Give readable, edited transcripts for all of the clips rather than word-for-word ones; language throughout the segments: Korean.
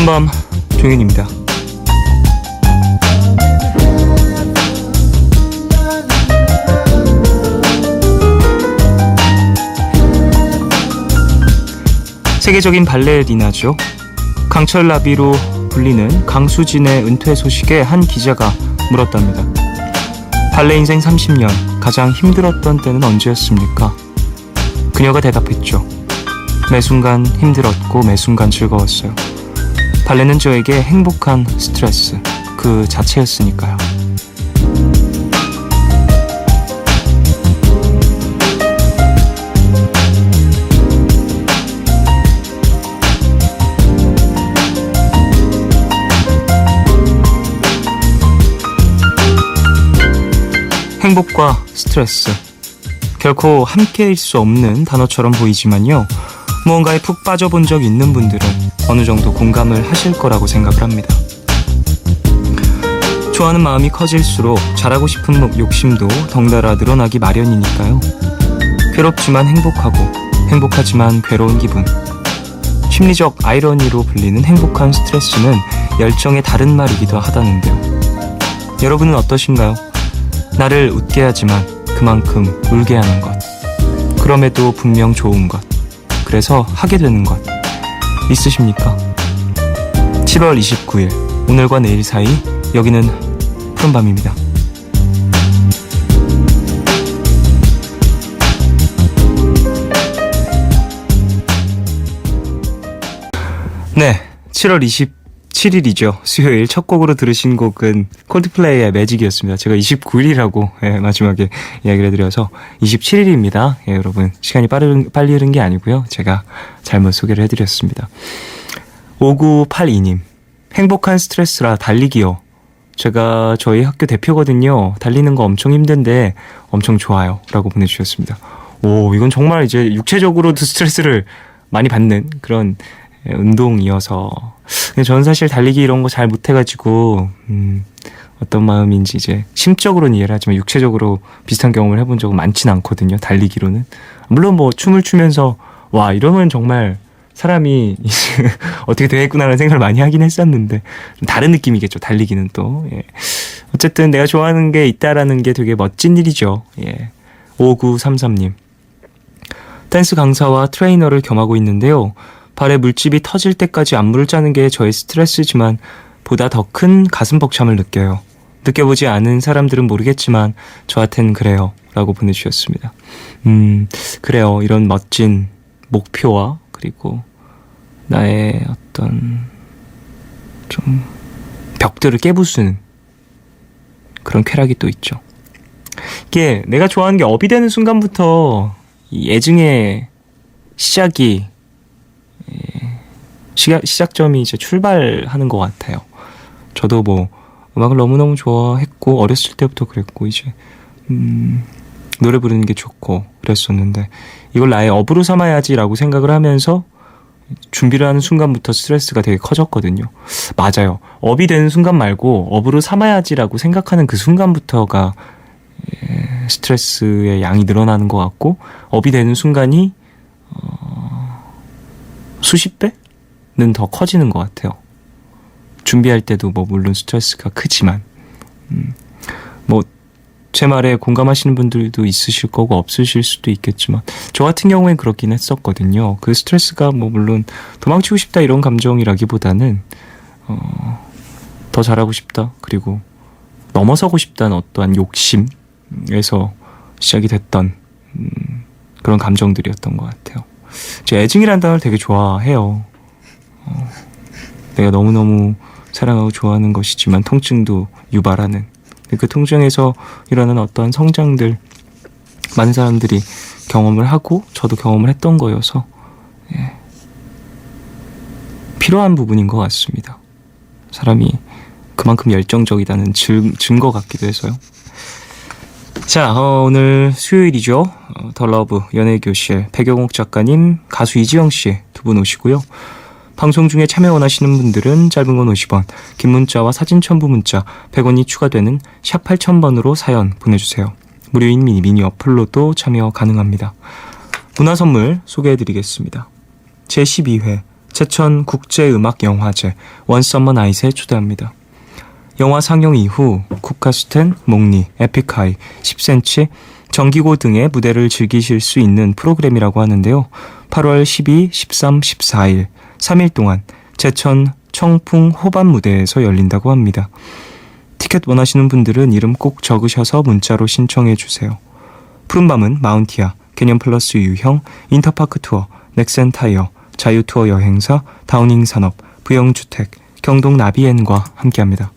푸른밤 종현입니다. 세계적인 발레리나죠. 강철나비로 불리는 강수진의 은퇴 소식에 한 기자가 물었답니다. 발레 인생 30년 가장 힘들었던 때는 언제였습니까? 그녀가 대답했죠. 매 순간 힘들었고 매 순간 즐거웠어요. 발레는 저에게 행복한 스트레스 그 자체였으니까요. 행복과 스트레스, 결코 함께일 수 없는 단어처럼 보이지만요, 무언가에 푹 빠져본 적 있는 분들은 어느 정도 공감을 하실 거라고 생각을 합니다. 좋아하는 마음이 커질수록 잘하고 싶은 욕심도 덩달아 늘어나기 마련이니까요. 괴롭지만 행복하고 행복하지만 괴로운 기분, 심리적 아이러니로 불리는 행복한 스트레스는 열정의 다른 말이기도 하다는데요. 여러분은 어떠신가요? 나를 웃게 하지만 그만큼 울게 하는 것, 그럼에도 분명 좋은 것, 그래서 하게 되는 것 있으십니까? 7월 29일 오늘과 내일 사이, 여기는 푸른밤입니다. 네, 7월 27일이죠. 수요일 첫 곡으로 들으신 곡은 콜드플레이의 매직이었습니다. 제가 29일이라고 마지막에 이야기를 해드려서 27일입니다. 여러분, 시간이 빨리 흐른 게 아니고요. 제가 잘못 소개를 해드렸습니다. 5982님, 행복한 스트레스라 달리기요. 제가 저희 학교 대표거든요. 달리는 거 엄청 힘든데 엄청 좋아요. 라고 보내주셨습니다. 오, 이건 정말 이제 육체적으로도 스트레스를 많이 받는 그런 운동이어서, 저는 사실 달리기 이런 거 잘 못해가지고 어떤 마음인지 이제 심적으로는 이해를 하지만 육체적으로 비슷한 경험을 해본 적은 많지는 않거든요. 달리기로는. 물론 뭐 춤을 추면서 와, 이러면 정말 사람이 어떻게 되겠구나라는 생각을 많이 하긴 했었는데 좀 다른 느낌이겠죠. 달리기는 또. 예. 어쨌든 내가 좋아하는 게 있다라는 게 되게 멋진 일이죠. 예. 5933님, 댄스 강사와 트레이너를 겸하고 있는데요. 발에 물집이 터질 때까지 안무를 짜는 게 저의 스트레스지만 보다 더 큰 가슴 벅참을 느껴요. 느껴보지 않은 사람들은 모르겠지만 저한텐 그래요. 라고 보내주셨습니다. 그래요. 이런 멋진 목표와 그리고 나의 어떤 좀 벽들을 깨부수는 그런 쾌락이 또 있죠. 이게 내가 좋아하는 게 업이 되는 순간부터 이 애증의 시작이 시작점이 이제 출발하는 것 같아요. 저도 뭐 음악을 너무너무 좋아했고 어렸을 때부터 그랬고 이제 노래 부르는 게 좋고 그랬었는데 이걸 나의 업으로 삼아야지라고 생각을 하면서 준비를 하는 순간부터 스트레스가 되게 커졌거든요. 맞아요. 업이 되는 순간 말고 업으로 삼아야지라고 생각하는 그 순간부터가 스트레스의 양이 늘어나는 것 같고, 업이 되는 순간이 수십 배는 더 커지는 것 같아요. 준비할 때도 뭐 물론 스트레스가 크지만 뭐 제 말에 공감하시는 분들도 있으실 거고 없으실 수도 있겠지만 저 같은 경우엔 그렇긴 했었거든요. 그 스트레스가 뭐 물론 도망치고 싶다 이런 감정이라기보다는 더 잘하고 싶다, 그리고 넘어서고 싶다는 어떠한 욕심에서 시작이 됐던 그런 감정들이었던 것 같아요. 제가 애증이라는 단어를 되게 좋아해요. 내가 너무너무 사랑하고 좋아하는 것이지만 통증도 유발하는, 그 통증에서 일어나는 어떤 성장들, 많은 사람들이 경험을 하고 저도 경험을 했던 거여서 필요한 부분인 것 같습니다. 사람이 그만큼 열정적이다는 증거 같기도 해서요. 자, 오늘 수요일이죠. 더 러브 연애교실 백영옥 작가님, 가수 이지영씨 두 분 오시고요. 방송 중에 참여 원하시는 분들은 짧은 건 50원, 긴 문자와 사진 첨부 문자 100원이 추가되는 샵 8000번으로 사연 보내주세요. 무료인 미니 어플로도 참여 가능합니다. 문화선물 소개해드리겠습니다. 제12회 제천 국제음악영화제 원썸머 나잇에 초대합니다. 영화 상영 이후 쿠카스텐, 목니, 에픽하이, 10cm, 정기고 등의 무대를 즐기실 수 있는 프로그램이라고 하는데요. 8월 12, 13, 14일 3일 동안 제천 청풍 호반 무대에서 열린다고 합니다. 티켓 원하시는 분들은 이름 꼭 적으셔서 문자로 신청해 주세요. 푸른밤은 마운티아, 개념플러스 유형, 인터파크 투어, 넥센타이어, 자유투어 여행사, 다우닝 산업, 부영주택, 경동 나비엔과 함께합니다.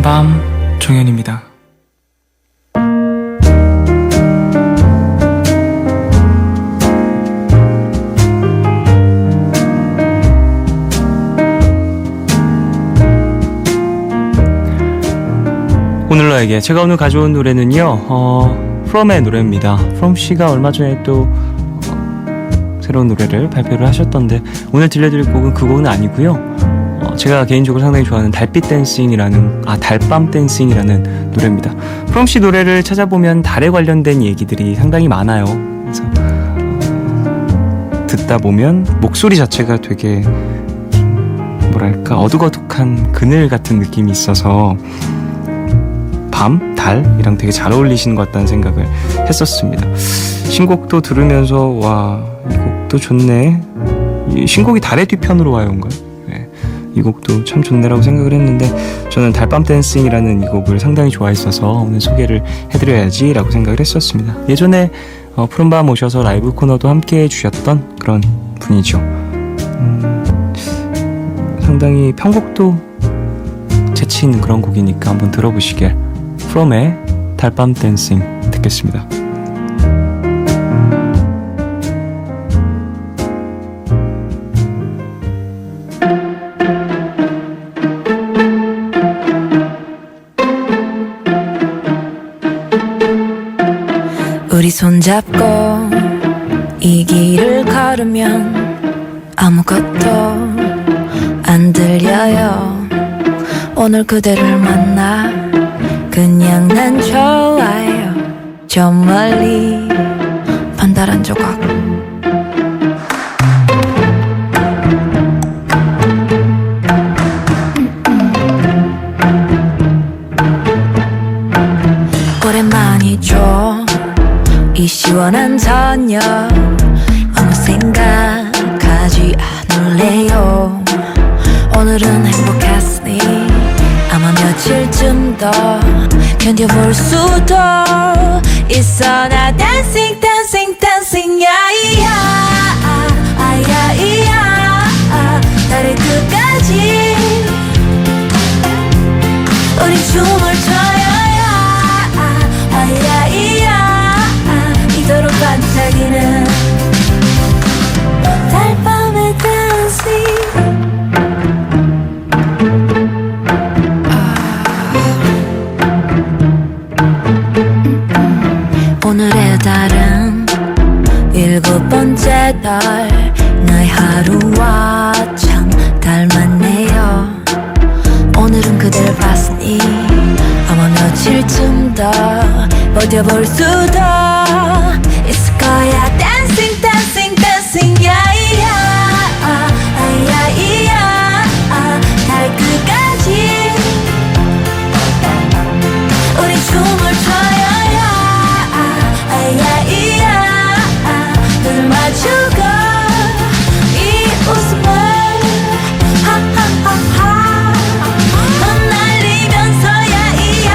밤 종현입니다. 오늘 너에게 제가 오늘 가져온 노래는요 From의 노래입니다. From 씨가 얼마 전에 또 새로운 노래를 발표를 하셨던데 오늘 들려드릴 곡은 그 곡은 아니고요. 제가 개인적으로 상당히 좋아하는 달빛 댄싱이라는 달밤 댄싱이라는 노래입니다. 프롬 씨 노래를 찾아보면 달에 관련된 얘기들이 상당히 많아요. 그래서 듣다 보면 목소리 자체가 되게 뭐랄까 어둑어둑한 그늘 같은 느낌이 있어서 밤, 달이랑 되게 잘 어울리시는 것 같다는 생각을 했었습니다. 신곡도 들으면서 와, 이 곡도 좋네. 이 신곡이 달의 뒤편으로 와요인가요? 이 곡도 참 좋네라고 생각을 했는데 저는 달밤 댄싱이라는 이 곡을 상당히 좋아했어서 오늘 소개를 해드려야지 라고 생각을 했었습니다. 예전에 푸른밤 오셔서 라이브 코너도 함께 해주셨던 그런 분이죠. 상당히 편곡도 재치 있는 그런 곡이니까 한번 들어보시길. From의 달밤 댄싱 듣겠습니다. 우리 손잡고 이 길을 걸으면 아무것도 안 들려요. 오늘 그대를 만나 그냥 난 좋아요. 저 멀리 반달한 조각 오랜만이죠. 이 시원한 저녁 아무 생각하지 않을래요. 오늘은 행복했으니 아마 며칠쯤 더 견뎌볼 수도 있어. 나 dancing dancing dancing 야이야 아야이야 달의 끝까지 우리 춤을 춰요. 아야이야 이토록 반짝이는 달밤의 dancing. 오늘의 달은 7번째 달. 나의 하루와 참 닮았네요. 오늘은 그댈 봤으니 아마 며칠쯤 더 버텨볼 수도 있을 거야. Dancing dancing dancing 야이야 아야이야 달 끝까지 우리 춤을 춰요. 아야이야 눈을 마주고 이 웃음을 하하하하 흩날리면서 야이야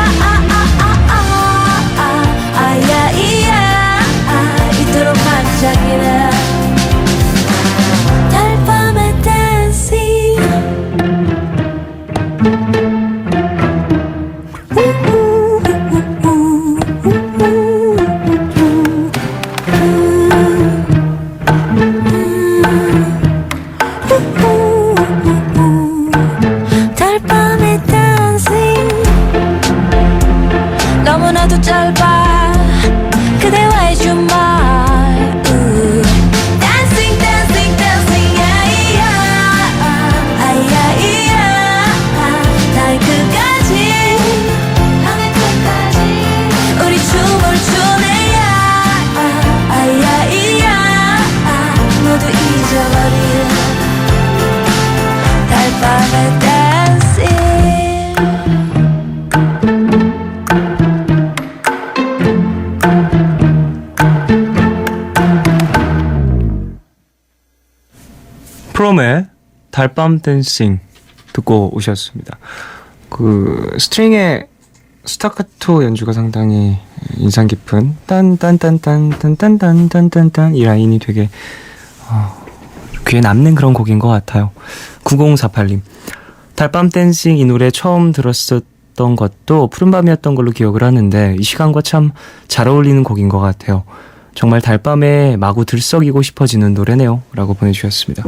아야이야 프롬의 달밤 댄싱 듣고 오셨습니다. 그 스트링의 스타카토 연주가 상당히 인상 깊은 딴딴딴딴딴딴딴딴딴 이 라인이 되게 귀에 남는 그런 곡인 것 같아요. 9048님, 달밤 댄싱 이 노래 처음 들었었던 것도 푸른밤이었던 걸로 기억을 하는데 이 시간과 참 잘 어울리는 곡인 것 같아요. 정말 달밤에 마구 들썩이고 싶어지는 노래네요 라고 보내주셨습니다.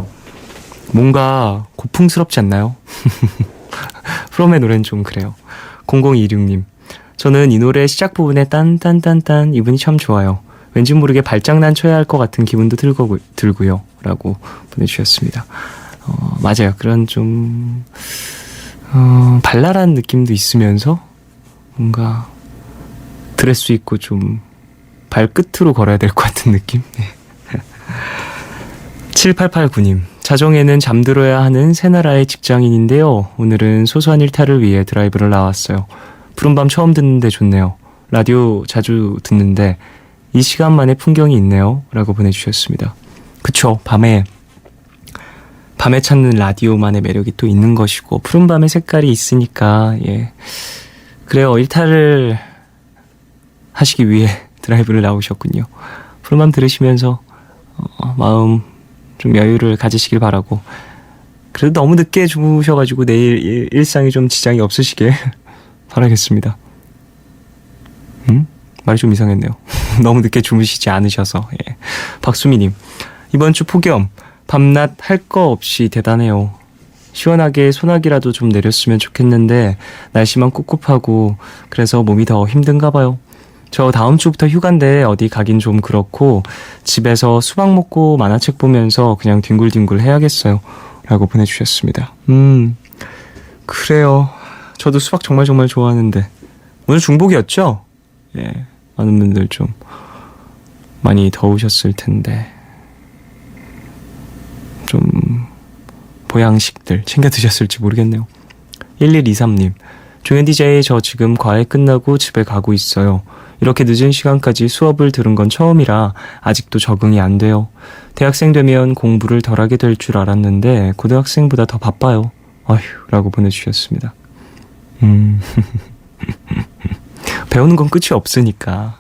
뭔가 고풍스럽지 않나요? 프롬의 노래는 좀 그래요. 0026님, 저는 이 노래 시작 부분에 딴딴딴딴 이 부분이 참 좋아요. 왠지 모르게 발장난 쳐야 할 것 같은 기분도 들고요 라고 보내주셨습니다. 맞아요. 그런 좀 발랄한 느낌도 있으면서 뭔가 드레스 입고 좀 발끝으로 걸어야 될 것 같은 느낌. 7889님, 자정에는 잠들어야 하는 새나라의 직장인인데요. 오늘은 소소한 일탈을 위해 드라이브를 나왔어요. 푸른밤 처음 듣는데 좋네요. 라디오 자주 듣는데 이 시간만의 풍경이 있네요 라고 보내주셨습니다. 그쵸, 밤에 찾는 라디오만의 매력이 또 있는 것이고 푸른밤의 색깔이 있으니까 그래요. 일탈을 하시기 위해 드라이브를 나오셨군요. 푸른밤 들으시면서 마음 좀 여유를 가지시길 바라고, 그래도 너무 늦게 주무셔가지고 내일 일상이 좀 지장이 없으시길 바라겠습니다. 말이 좀 이상했네요. 너무 늦게 주무시지 않으셔서. 박수미님, 이번 주 폭염 밤낮 할 거 없이 대단해요. 시원하게 소나기라도 좀 내렸으면 좋겠는데 날씨만 꿉꿉하고 그래서 몸이 더 힘든가 봐요. 저 다음 주부터 휴가인데 어디 가긴 좀 그렇고 집에서 수박 먹고 만화책 보면서 그냥 뒹굴뒹굴 해야겠어요 라고 보내주셨습니다. 그래요. 저도 수박 정말 좋아하는데 오늘 중복이었죠? 많은 분들 좀 많이 더우셨을 텐데 좀 보양식들 챙겨 드셨을지 모르겠네요. 1123님, 종현 DJ 저 지금 과외 끝나고 집에 가고 있어요. 이렇게 늦은 시간까지 수업을 들은 건 처음이라 아직도 적응이 안 돼요. 대학생 되면 공부를 덜 하게 될 줄 알았는데 고등학생보다 더 바빠요. 어휴 라고 보내주셨습니다. 배우는 건 끝이 없으니까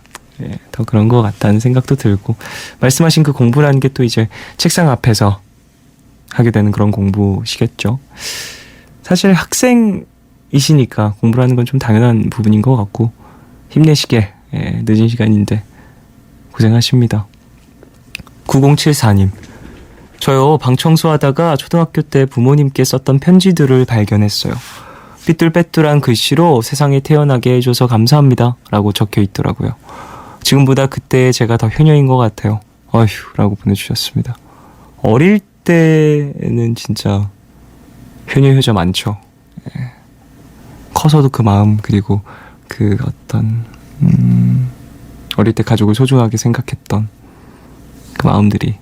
더 그런 것 같다는 생각도 들고, 말씀하신 그 공부라는 게 또 이제 책상 앞에서 하게 되는 그런 공부시겠죠. 사실 학생이시니까 공부라는 건 좀 당연한 부분인 것 같고 힘내시게. 늦은 시간인데 고생하십니다. 9074님, 저요 방 청소하다가 초등학교 때 부모님께 썼던 편지들을 발견했어요. 삐뚤빼뚤한 글씨로 세상에 태어나게 해줘서 감사합니다 라고 적혀 있더라고요. 지금보다 그때 제가 더 효녀인 것 같아요. 어휴 라고 보내주셨습니다. 어릴 때는 진짜 효녀 많죠. 커서도 그 마음, 그리고 그 어떤 어릴 때 가족을 소중하게 생각했던 그 마음들이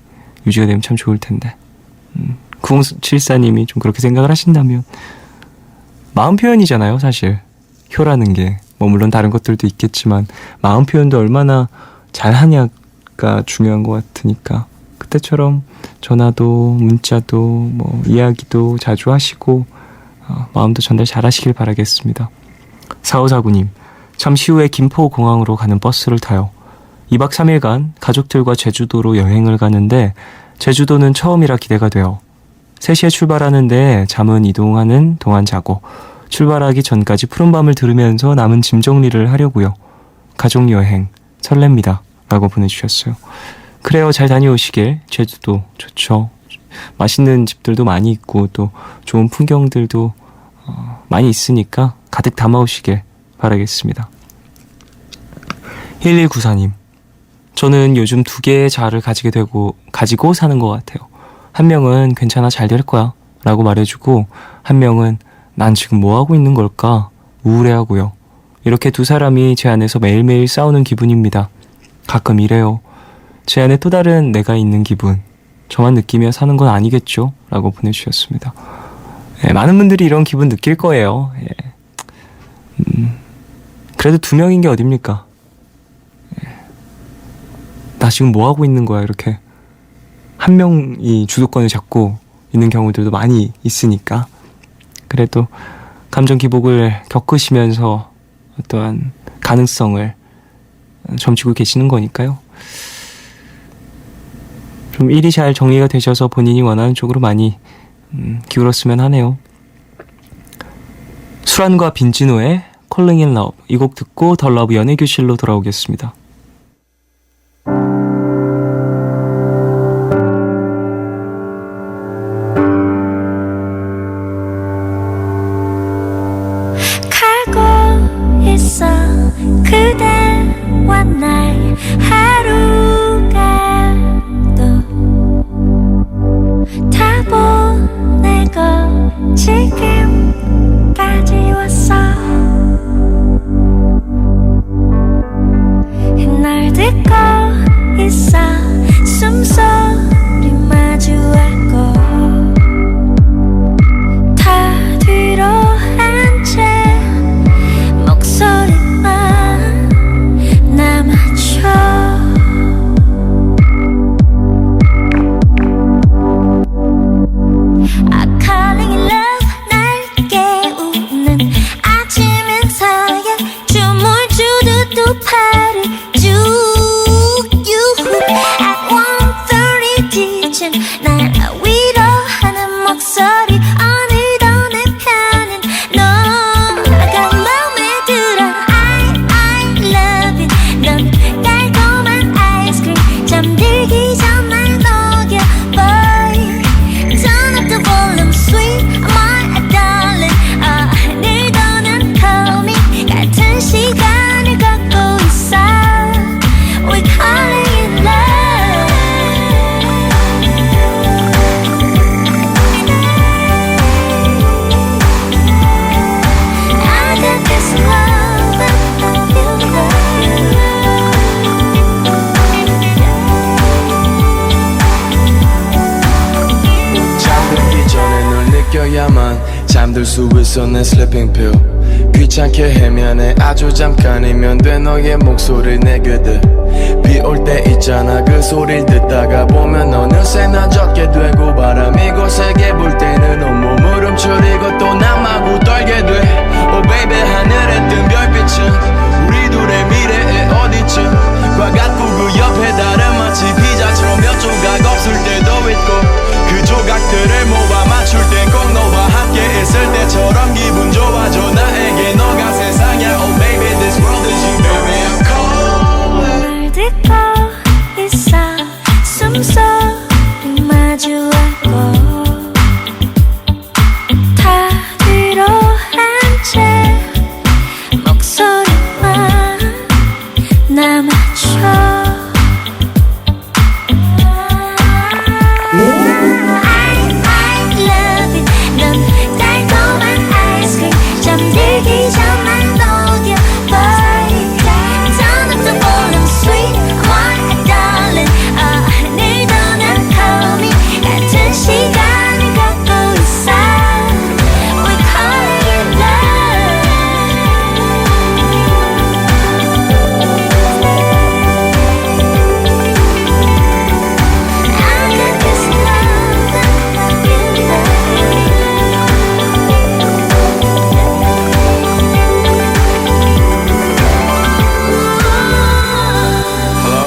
유지가 되면 참 좋을 텐데. 9074님이 좀 그렇게 생각을 하신다면, 마음 표현이잖아요 사실 효라는 게. 뭐 물론 다른 것들도 있겠지만 마음 표현도 얼마나 잘하냐가 중요한 것 같으니까 그때처럼 전화도 문자도 뭐 이야기도 자주 하시고 마음도 전달 잘 하시길 바라겠습니다. 4549님, 잠시 후에 김포공항으로 가는 버스를 타요. 2박 3일간 가족들과 제주도로 여행을 가는데 제주도는 처음이라 기대가 돼요. 3시에 출발하는데 잠은 이동하는 동안 자고 출발하기 전까지 푸른밤을 들으면서 남은 짐 정리를 하려고요. 가족여행 설렙니다 라고 보내주셨어요. 그래요, 잘 다녀오시길. 제주도 좋죠. 맛있는 집들도 많이 있고 또 좋은 풍경들도 많이 있으니까 가득 담아오시길 바라겠습니다. 1194님, 저는 요즘 2개의 자아를 가지고 사는 것 같아요. 한 명은 괜찮아 잘 될 거야 라고 말해주고, 한 명은 난 지금 뭐 하고 있는 걸까 우울해하고요. 이렇게 두 사람이 제 안에서 매일매일 싸우는 기분입니다. 가끔 이래요. 제 안에 또 다른 내가 있는 기분, 저만 느끼며 사는 건 아니겠죠? 라고 보내주셨습니다. 많은 분들이 이런 기분 느낄 거예요. 그래도 2명인 게 어딥니까? 나 지금 뭐 하고 있는 거야? 이렇게 한 명이 주도권을 잡고 있는 경우들도 많이 있으니까. 그래도 감정 기복을 겪으시면서 어떠한 가능성을 점치고 계시는 거니까요. 좀 일이 잘 정리가 되셔서 본인이 원하는 쪽으로 많이 기울었으면 하네요. 수란과 빈지노의 Calling in Love, 이 곡 듣고 더 러브 연애교실로 돌아오겠습니다. 가고 있어 그대와 날 하루가 또 다 보내고 지금까지 왔어. 날 듣고 있어 숨소리 마주하고 다 뒤로 한 채 목소리만 남아줘. I'm calling in love 날 깨우는 아침 인사에 춤을 추듯 두 팔을 쭉 At 1:30 지친 날 위로하는 목소리 오늘도 내 편은 너가 맘에 들어 I love it 넌 달콤한 아이스크림 잠들기 전 날 녹여 boy Turn up the volume sweet my darling 오늘도 난 call me 같은 시간을 걷고 있어 We calling in love I got this love and I feel 잠들기 전에 널 느껴야만 잠들 수 있어 내 슬리핑 필 귀찮게 해면해 아주 잠깐이면 돼 너의 목소리를 내게 돼 비 올 때 있잖아 그 소리를 듣다가 보면 어느새 난 젖게 되고 바람이 거세게 불 때는 온몸을 움츠리고 또 난 마구 떨게 돼 Oh baby 하늘에 뜬 별빛은 우리 둘의 미래에 어디쯤 과 같고 그 옆에 달은 마치 피자처럼 몇 조각 없을 때도 있고 그 조각들을 모아 맞출 땐 꼭 너와 함께 있을 때처럼 기분 좋아져 나에게 너가 세상이야 Oh baby this world is you baby I'm calling 날 듣고 있어 숨소리 마주하고 다 뒤로 한 채 목소리만 남아줘 I love it 넌 달콤한 아이스크림 잠들기 전 날 녹여 boy Turn up the volume sweet my darling 오늘도 난 call me 같은 시간을 걷고 있어 We calling in love I got this love and I feel Hello?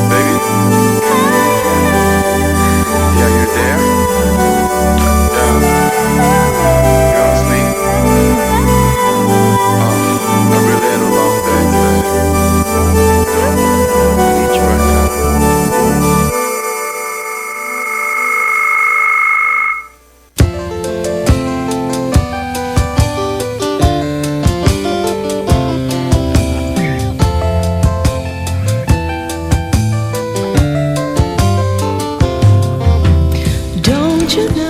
Baby? Yeah, you're there? Yeah. You're asleep? I really had a long day today. I need you right now.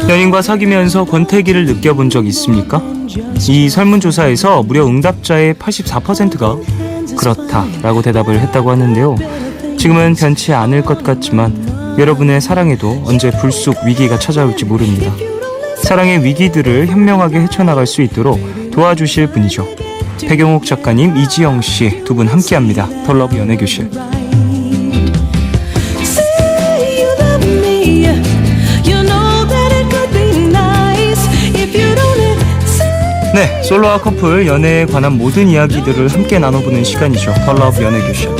연인과 사귀면서 권태기를 느껴본 적 있습니까? 이 설문조사에서 무려 응답자의 84%가 그렇다라고 대답을 했다고 하는데요. 지금은 변치 않을 것 같지만 여러분의 사랑에도 언제 불쑥 위기가 찾아올지 모릅니다. 사랑의 위기들을 현명하게 헤쳐나갈 수 있도록 도와주실 분이죠. 백영옥 작가님, 이지영 씨 두 분 함께합니다. 더 러브 연애교실. Say you love me, 네, 솔로와 커플, 연애에 관한 모든 이야기들을 함께 나눠보는 시간이죠. 덜러브 연애교실.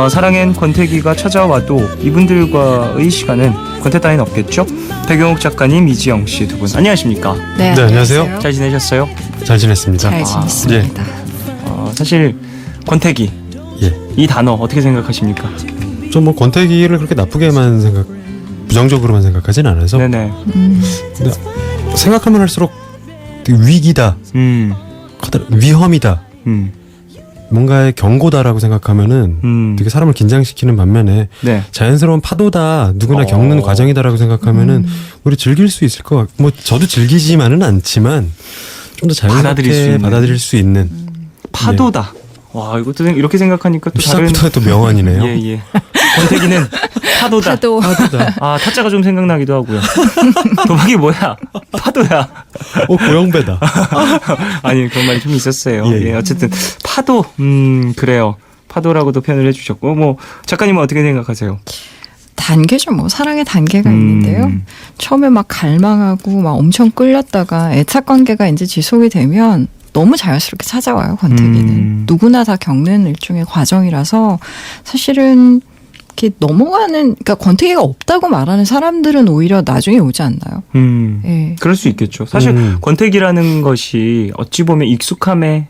사랑엔 권태기가 찾아와도 이분들과의 시간은 권태 따윈 없겠죠? 백영욱 작가님, 이지영 씨 두 분 안녕하십니까? 네, 네, 안녕하세요. 잘 지내셨어요? 잘 지냈습니다. 잘 지냈습니다. 사실 권태기 예. 이 단어 어떻게 생각하십니까? 좀 뭐 권태기를 그렇게 나쁘게만 부정적으로만 생각하진 않아서 네네. 근데 생각하면 할수록 되게 위기다, 위험이다, 뭔가의 경고다라고 생각하면은 되게 사람을 긴장시키는 반면에 네. 자연스러운 파도다, 누구나 겪는 과정이다라고 생각하면은 우리 즐길 수 있을 것 같고, 뭐 저도 즐기지만은 않지만 좀 더 자연스럽게 받아들일 수 있는 파도다. 와, 이것도 이렇게 생각하니까 또 다른. 시작부터 또 명언이네요. 예. 권태기는 파도다. 파도다. 타짜가 좀 생각나기도 하고요. 도박이 뭐야? 파도야. 고영배다. 아니, 그런 말이 좀 있었어요. 예. 예, 어쨌든 파도. 그래요. 파도라고도 표현을 해주셨고, 뭐 작가님은 어떻게 생각하세요? 단계죠. 뭐 사랑의 단계가 있는데요. 처음에 막 갈망하고 막 엄청 끌렸다가 애착 관계가 이제 지속이 되면 너무 자연스럽게 찾아와요. 권태기는 누구나 다 겪는 일종의 과정이라서 사실은 이렇게 넘어가는, 그러니까 권태기가 없다고 말하는 사람들은 오히려 나중에 오지 않나요? 예. 그럴 수 있겠죠. 사실 권태기라는 것이 어찌 보면 익숙함의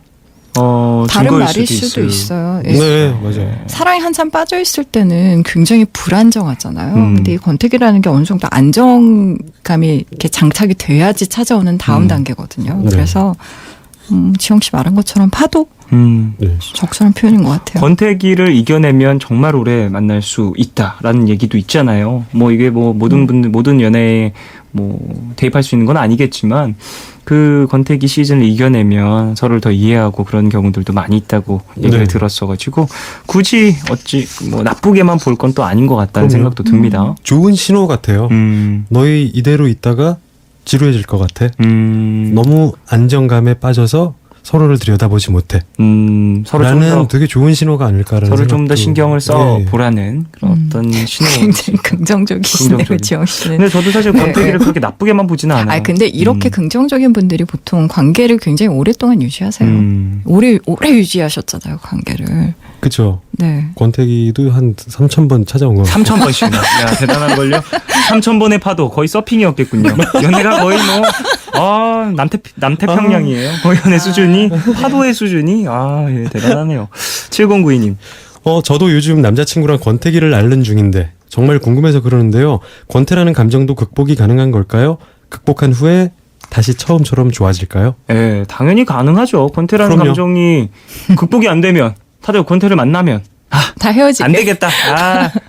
다른 증거일 말일 수도 있어요. 예. 네, 맞아요. 사랑에 한참 빠져 있을 때는 굉장히 불안정하잖아요. 음. 근데 이 권태기라는 게 어느 정도 안정감이 이렇게 장착이 돼야지 찾아오는 다음 단계거든요. 네. 그래서 지영 씨 말한 것처럼 파도 네. 적절한 표현인 것 같아요. 권태기를 이겨내면 정말 오래 만날 수 있다라는 얘기도 있잖아요. 뭐 이게 뭐 모든 분들 모든 연애에 뭐 대입할 수 있는 건 아니겠지만 그 권태기 시즌을 이겨내면 서로를 더 이해하고 그런 경우들도 많이 있다고 얘기를 네. 들었어가지고 굳이 어찌 뭐 나쁘게만 볼 건 또 아닌 것 같다는 그럼요. 생각도 듭니다. 좋은 신호 같아요. 음. 너희 이대로 있다가 지루해질 것 같아. 너무 안정감에 빠져서 서로를 들여다보지 못해. 서로 좀 라는 더 되게 좋은 신호가 아닐까라는 서로 좀 더 생각도- 신경을 써 예. 보라는 그런 어떤 신호. 굉장히 긍정적이시네요, 긍정적인. 지영 씨는. 근데 저도 사실 권태기를 그렇게 나쁘게만 보지는 않아요. 아 근데 이렇게 긍정적인 분들이 보통 관계를 굉장히 오랫동안 유지하세요. 오래 유지하셨잖아요, 관계를. 그쵸. 네. 권태기도 한 3,000번 찾아온 거. 3,000번씩이나. 야, 대단한 걸요. 3,000번의 파도 거의 서핑이었겠군요. 연애가 거의 뭐 남태평양이에요. 거의 연애 수준이 파도의 수준이 예, 대단하네요. 7092님. 저도 요즘 남자친구랑 권태기를 앓는 중인데 정말 궁금해서 그러는데요. 권태라는 감정도 극복이 가능한 걸까요? 극복한 후에 다시 처음처럼 좋아질까요? 예, 당연히 가능하죠. 권태라는 그럼요. 감정이 극복이 안 되면 다들 권태를 만나면 다 헤어지게. 안 되겠다.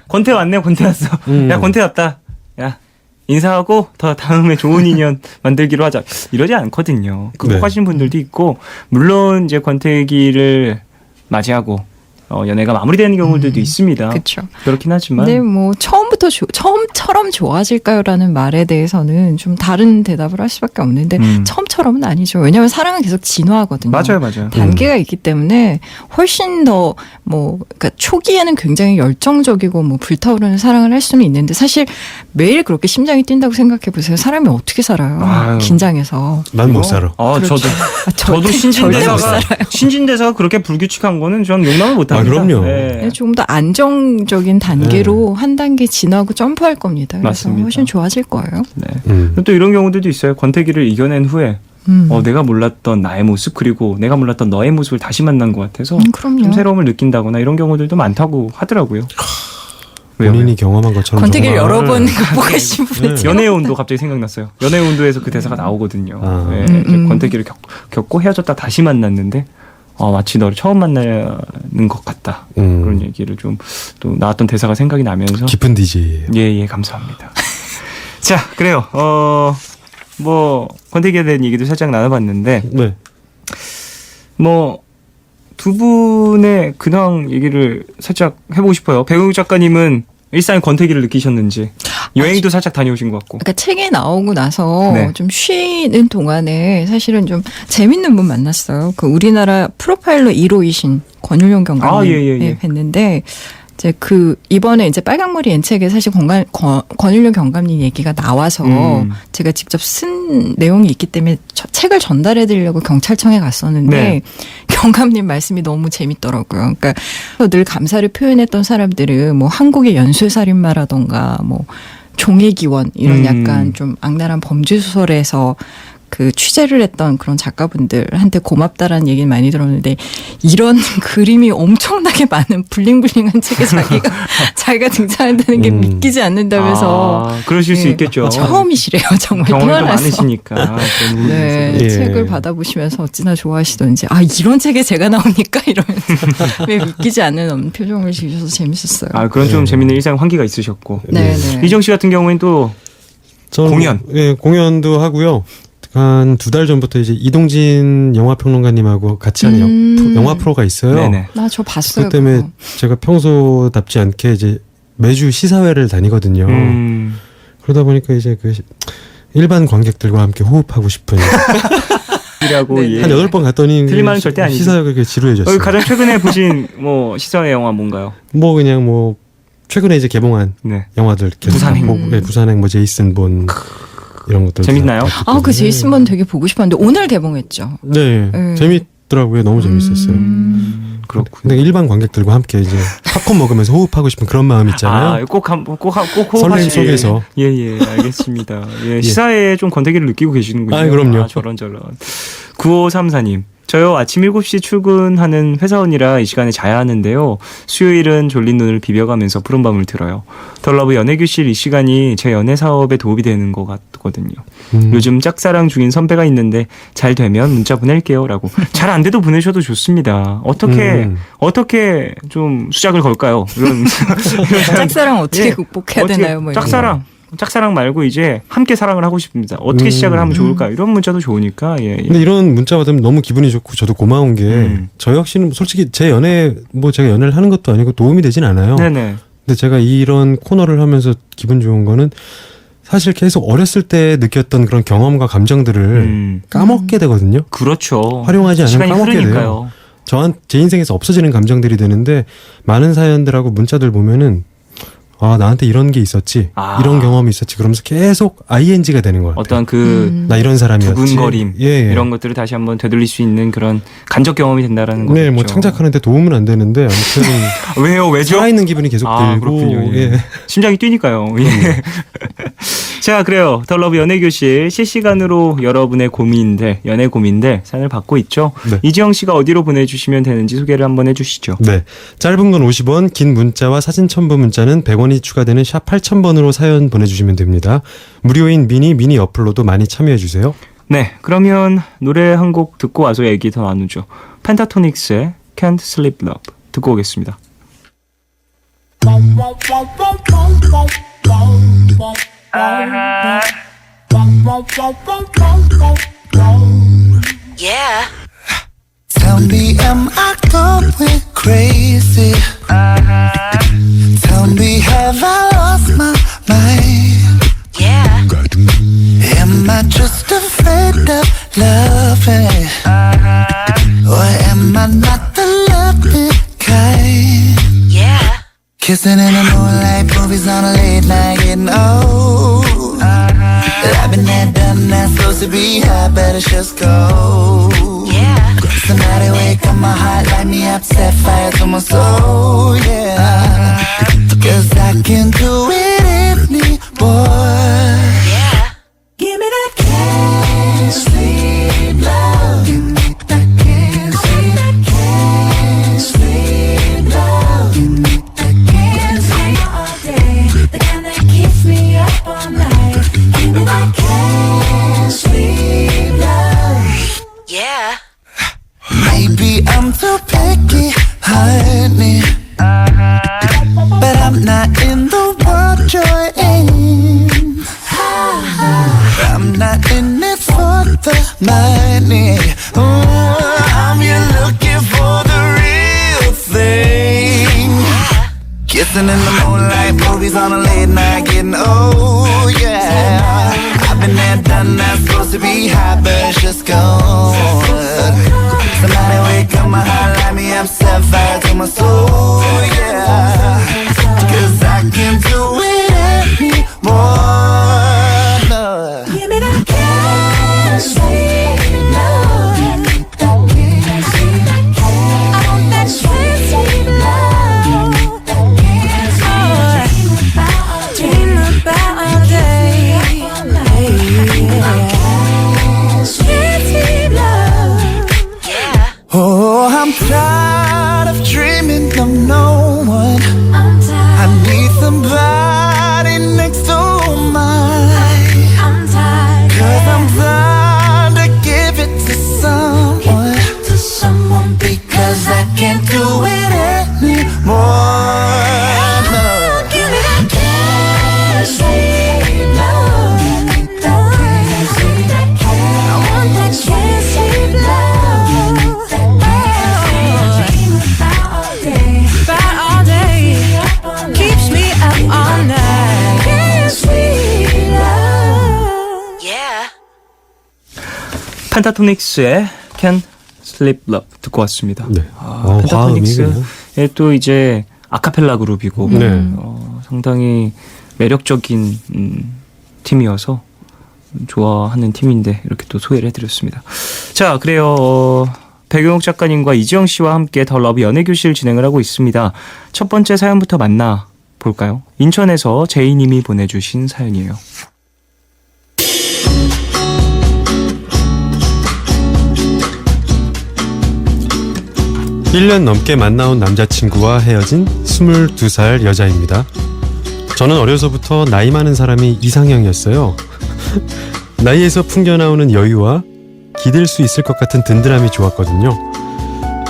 권태 왔네, 권태 왔어. 야, 권태 왔다. 야, 인사하고 더 다음에 좋은 인연 만들기로 하자. 이러지 않거든요. 극복하시는 분들도 있고, 물론 이제 권태기를 맞이하고 연애가 마무리되는 경우들도 있습니다. 그렇죠. 그렇긴 하지만. 근데 뭐 처음처럼 좋아질까요라는 말에 대해서는 좀 다른 대답을 할 수밖에 없는데 처음처럼은 아니죠. 왜냐하면 사랑은 계속 진화하거든요. 맞아요. 단계가 있기 때문에 훨씬 더 그러니까 초기에는 굉장히 열정적이고 불타오르는 사랑을 할 수는 있는데 사실 매일 그렇게 심장이 뛴다고 생각해 보세요. 사람이 어떻게 살아요? 아유. 긴장해서. 난 못 살아. 저도 절대 못 신진대사가 살아요. 신진대사가 그렇게 불규칙한 거는 전 용납을 못합니다. 그럼요. 네. 조금 더 안정적인 단계로 한 단계 지나고 점프할 겁니다. 그래서 맞습니다. 훨씬 좋아질 거예요. 네. 또 이런 경우들도 있어요. 권태기를 이겨낸 후에 내가 몰랐던 나의 모습 그리고 내가 몰랐던 너의 모습을 다시 만난 것 같아서 그럼요. 좀 새로움을 느낀다거나 이런 경우들도 많다고 하더라고요. 본인이 경험한 것처럼 권태기를 정말 여러 번 극복하신 분이죠. 연애의 온도 갑자기 생각났어요. 연애의 온도에서 그 대사가 나오거든요. 아. 네, 이제 권태기를 겪고 헤어졌다 다시 만났는데 마치 너를 처음 만나는 것 같다. 그런 얘기를 좀 또 나왔던 대사가 생각이 나면서 깊은 디지. 예, 감사합니다. 자, 그래요. 뭐 권태기에 대한 얘기도 살짝 나눠봤는데 네. 뭐 두 분의 근황 얘기를 살짝 해보고 싶어요. 배우 작가님은 일상의 권태기를 느끼셨는지 여행도 살짝 다녀오신 것 같고. 그러니까 책이 나오고 나서 네. 좀 쉬는 동안에 사실은 좀 재밌는 분 만났어요. 그 우리나라 프로파일러 1호이신 권율용 경감님 예. 뵀는데 이제 이번에 이제 빨강머리 엔책에 사실 권일용 경감님 얘기가 나와서 제가 직접 쓴 내용이 있기 때문에 책을 전달해 드리려고 경찰청에 갔었는데 네. 경감님 말씀이 너무 재밌더라고요. 그러니까 늘 감사를 표현했던 사람들은 뭐 한국의 연쇄살인마라던가 뭐 종의 기원 이런 약간 좀 악랄한 범죄 소설에서 그 취재를 했던 그런 작가분들한테 고맙다라는 얘기는 많이 들었는데 이런 그림이 엄청나게 많은 블링블링한 책에 자기가 등장한다는 게 믿기지 않는다면서 그러실 수 있겠죠. 처음이시래요. 정말 경험도 태어나서. 많으시니까. 네, 예. 책을 받아보시면서 어찌나 좋아하시던지 이런 책에 제가 나옵니까? 이러면서 왜 믿기지 않는 표정을 지으셔서 재밌었어요. 그건 좀 재밌는 일상 환기가 있으셨고. 네. 이정 씨 같은 경우에는 또 저는 공연. 예, 공연도 하고요. 한 2달 전부터 이제 이동진 영화평론가님하고 같이 하는 영화 프로가 있어요. 네네. 저 봤어요. 그것 때문에 그거. 제가 평소답지 않게 이제 매주 시사회를 다니거든요. 그러다 보니까 이제 그 일반 관객들과 함께 호흡하고 싶은 이라고 네. 한 8번 갔더니 틀린 말은 절대 아니죠. 시사회가 그렇게 지루해졌어요. 가장 최근에 보신 뭐 시사회 영화 뭔가요? 뭐 그냥 뭐 최근에 이제 개봉한 네. 영화들 계속 부산행. 보고, 네, 부산행 뭐 제이슨 본 이런 것들 재밌나요? 다 봤기 때문에. 그 제이슨 본 되게 보고 싶었는데 오늘 개봉했죠. 네, 재밌더라고요. 너무 재밌었어요. 그렇군요. 근데 일반 관객들과 함께 이제 팝콘 먹으면서 호흡하고 싶은 그런 마음 있잖아요. 꼭 호흡하시길. 설렘 속에서. 예, 알겠습니다. 예, 시사회에 좀 권태기를 느끼고 계시는군요. 그럼요. 저런. 9534님. 저요, 아침 7시 출근하는 회사원이라 이 시간에 자야 하는데요. 수요일은 졸린 눈을 비벼가면서 푸른밤을 들어요. 덜러브 연애교실 이 시간이 제 연애 사업에 도움이 되는 것 같거든요. 요즘 짝사랑 중인 선배가 있는데 잘 되면 문자 보낼게요. 라고. 잘 안 돼도 보내셔도 좋습니다. 어떻게 좀 수작을 걸까요? 이런 짝사랑 어떻게 예. 극복해야 어떻게 되나요? 뭐 이런 거. 짝사랑 말고 이제 함께 사랑을 하고 싶습니다. 어떻게 시작을 하면 좋을까? 이런 문자도 좋으니까. 예. 근데 이런 문자 받으면 너무 기분이 좋고 저도 고마운 게 저 역시는 솔직히 제 연애 뭐 제가 연애를 하는 것도 아니고 도움이 되진 않아요. 네네. 근데 제가 이런 코너를 하면서 기분 좋은 거는 사실 계속 어렸을 때 느꼈던 그런 경험과 감정들을 까먹게 되거든요. 그렇죠. 활용하지 않으면 시간이 까먹게 흐르니까요. 돼요. 제 인생에서 없어지는 감정들이 되는데 많은 사연들하고 문자들 보면은 나한테 이런 게 있었지. 이런 경험이 있었지. 그러면서 계속 ING가 되는 거예요. 어떤 나 이런 사람이었지. 두근거림 예. 이런 것들을 다시 한번 되돌릴 수 있는 그런 간접 경험이 된다라는 거죠. 네, 뭐 창작하는데 도움은 안 되는데 아무튼 왜요? 왜죠? 살아있는 기분이 계속 들고 그렇군요. 예. 심장이 뛰니까요. 예. 자, 그래요. 덜러브 연애교실 실시간으로 여러분의 연애 고민들 사연을 받고 있죠. 네. 이지영 씨가 어디로 보내주시면 되는지 소개를 한번 해주시죠. 네. 짧은 건 50원, 긴 문자와 사진 첨부 문자는 100원이 추가되는 샵 8000번으로 사연 보내주시면 됩니다. 무료인 미니 어플로도 많이 참여해주세요. 네, 그러면 노래 한 곡 듣고 와서 얘기 더 나누죠. 펜타토닉스의 Can't Sleep Love 듣고 오겠습니다. Yeah. Tell me, am I going crazy? Tell me, have I lost my mind? Yeah. Am I just afraid of loving? Or am I not the loving kind? Yeah. Kissing in the moonlight, movies on a late night, getting old. I've been there, done that, supposed to be high, better just go. Yeah. Somebody wake up my heart, light me up, set fire to my soul, yeah. Cause I can do it anymore. Yeah. Give me that can't sleep love. Give me that can't sleep love. Give me that can't sleep all day. The kind that keeps me up all night. Give me that can't sleep love. Yeah. Maybe I'm too picky, honey, but I'm not in the world you're in. I'm not in it for the money. I'm here looking for the real thing. Kissing in the moonlight, movies on a late night, getting old, yeah. I've been there, done that, supposed to be high, but it's just gone. Somebody wake up my heart, light me up, set fire to my soul, yeah. Cause I can't do it anymore. No. Give me that can't love. I want that sweet love. Dream about all day. Sweet love. Oh, I'm tired of dreaming of no one. I'm I tired. need somebody next to mine. I'm tired. Cause I'm trying to give it to someone. To someone Because I can't do it anymore. No. give me that can't love. I want that sweet love. About all day. Keeps me up all night. Sweet love. 펜타토닉스의 Can't Sleep Love 듣고 왔습니다. 네. 화음이 펜타토닉스의 그냥. 또 이제 아카펠라 그룹이고 네. 상당히 매력적인 팀이어서 좋아하는 팀인데 이렇게 또 소개를 해드렸습니다. 자, 그래요. 백용욱 작가님과 이지영 씨와 함께 더 러브 연애교실 진행을 하고 있습니다. 첫 번째 사연부터 만나 볼까요? 인천에서 제이님이 보내주신 사연이에요. 1년 넘게 만나온 남자친구와 헤어진 22살 여자입니다. 저는 어려서부터 나이 많은 사람이 이상형이었어요. 나이에서 풍겨나오는 여유와 기댈 수 있을 것 같은 든든함이 좋았거든요.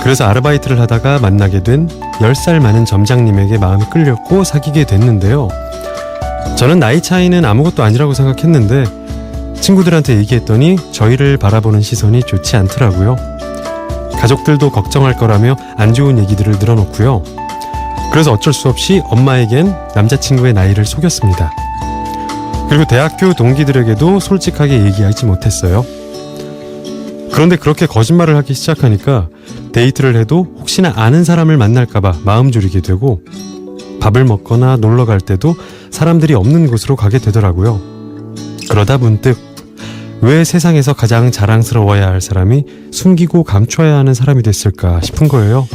그래서 아르바이트를 하다가 만나게 된 10살 많은 점장님에게 마음이 끌렸고 사귀게 됐는데요. 저는 나이 차이는 아무것도 아니라고 생각했는데 친구들한테 얘기했더니 저희를 바라보는 시선이 좋지 않더라고요. 가족들도 걱정할 거라며 안 좋은 얘기들을 늘어놓고요. 그래서 어쩔 수 없이 엄마에겐 남자친구의 나이를 속였습니다. 그리고 대학교 동기들에게도 솔직하게 얘기하지 못했어요. 그런데 그렇게 거짓말을 하기 시작하니까 데이트를 해도 혹시나 아는 사람을 만날까봐 마음 졸이게 되고 밥을 먹거나 놀러 갈 때도 사람들이 없는 곳으로 가게 되더라고요. 그러다 문득 왜 세상에서 가장 자랑스러워야 할 사람이 숨기고 감춰야 하는 사람이 됐을까 싶은 거예요.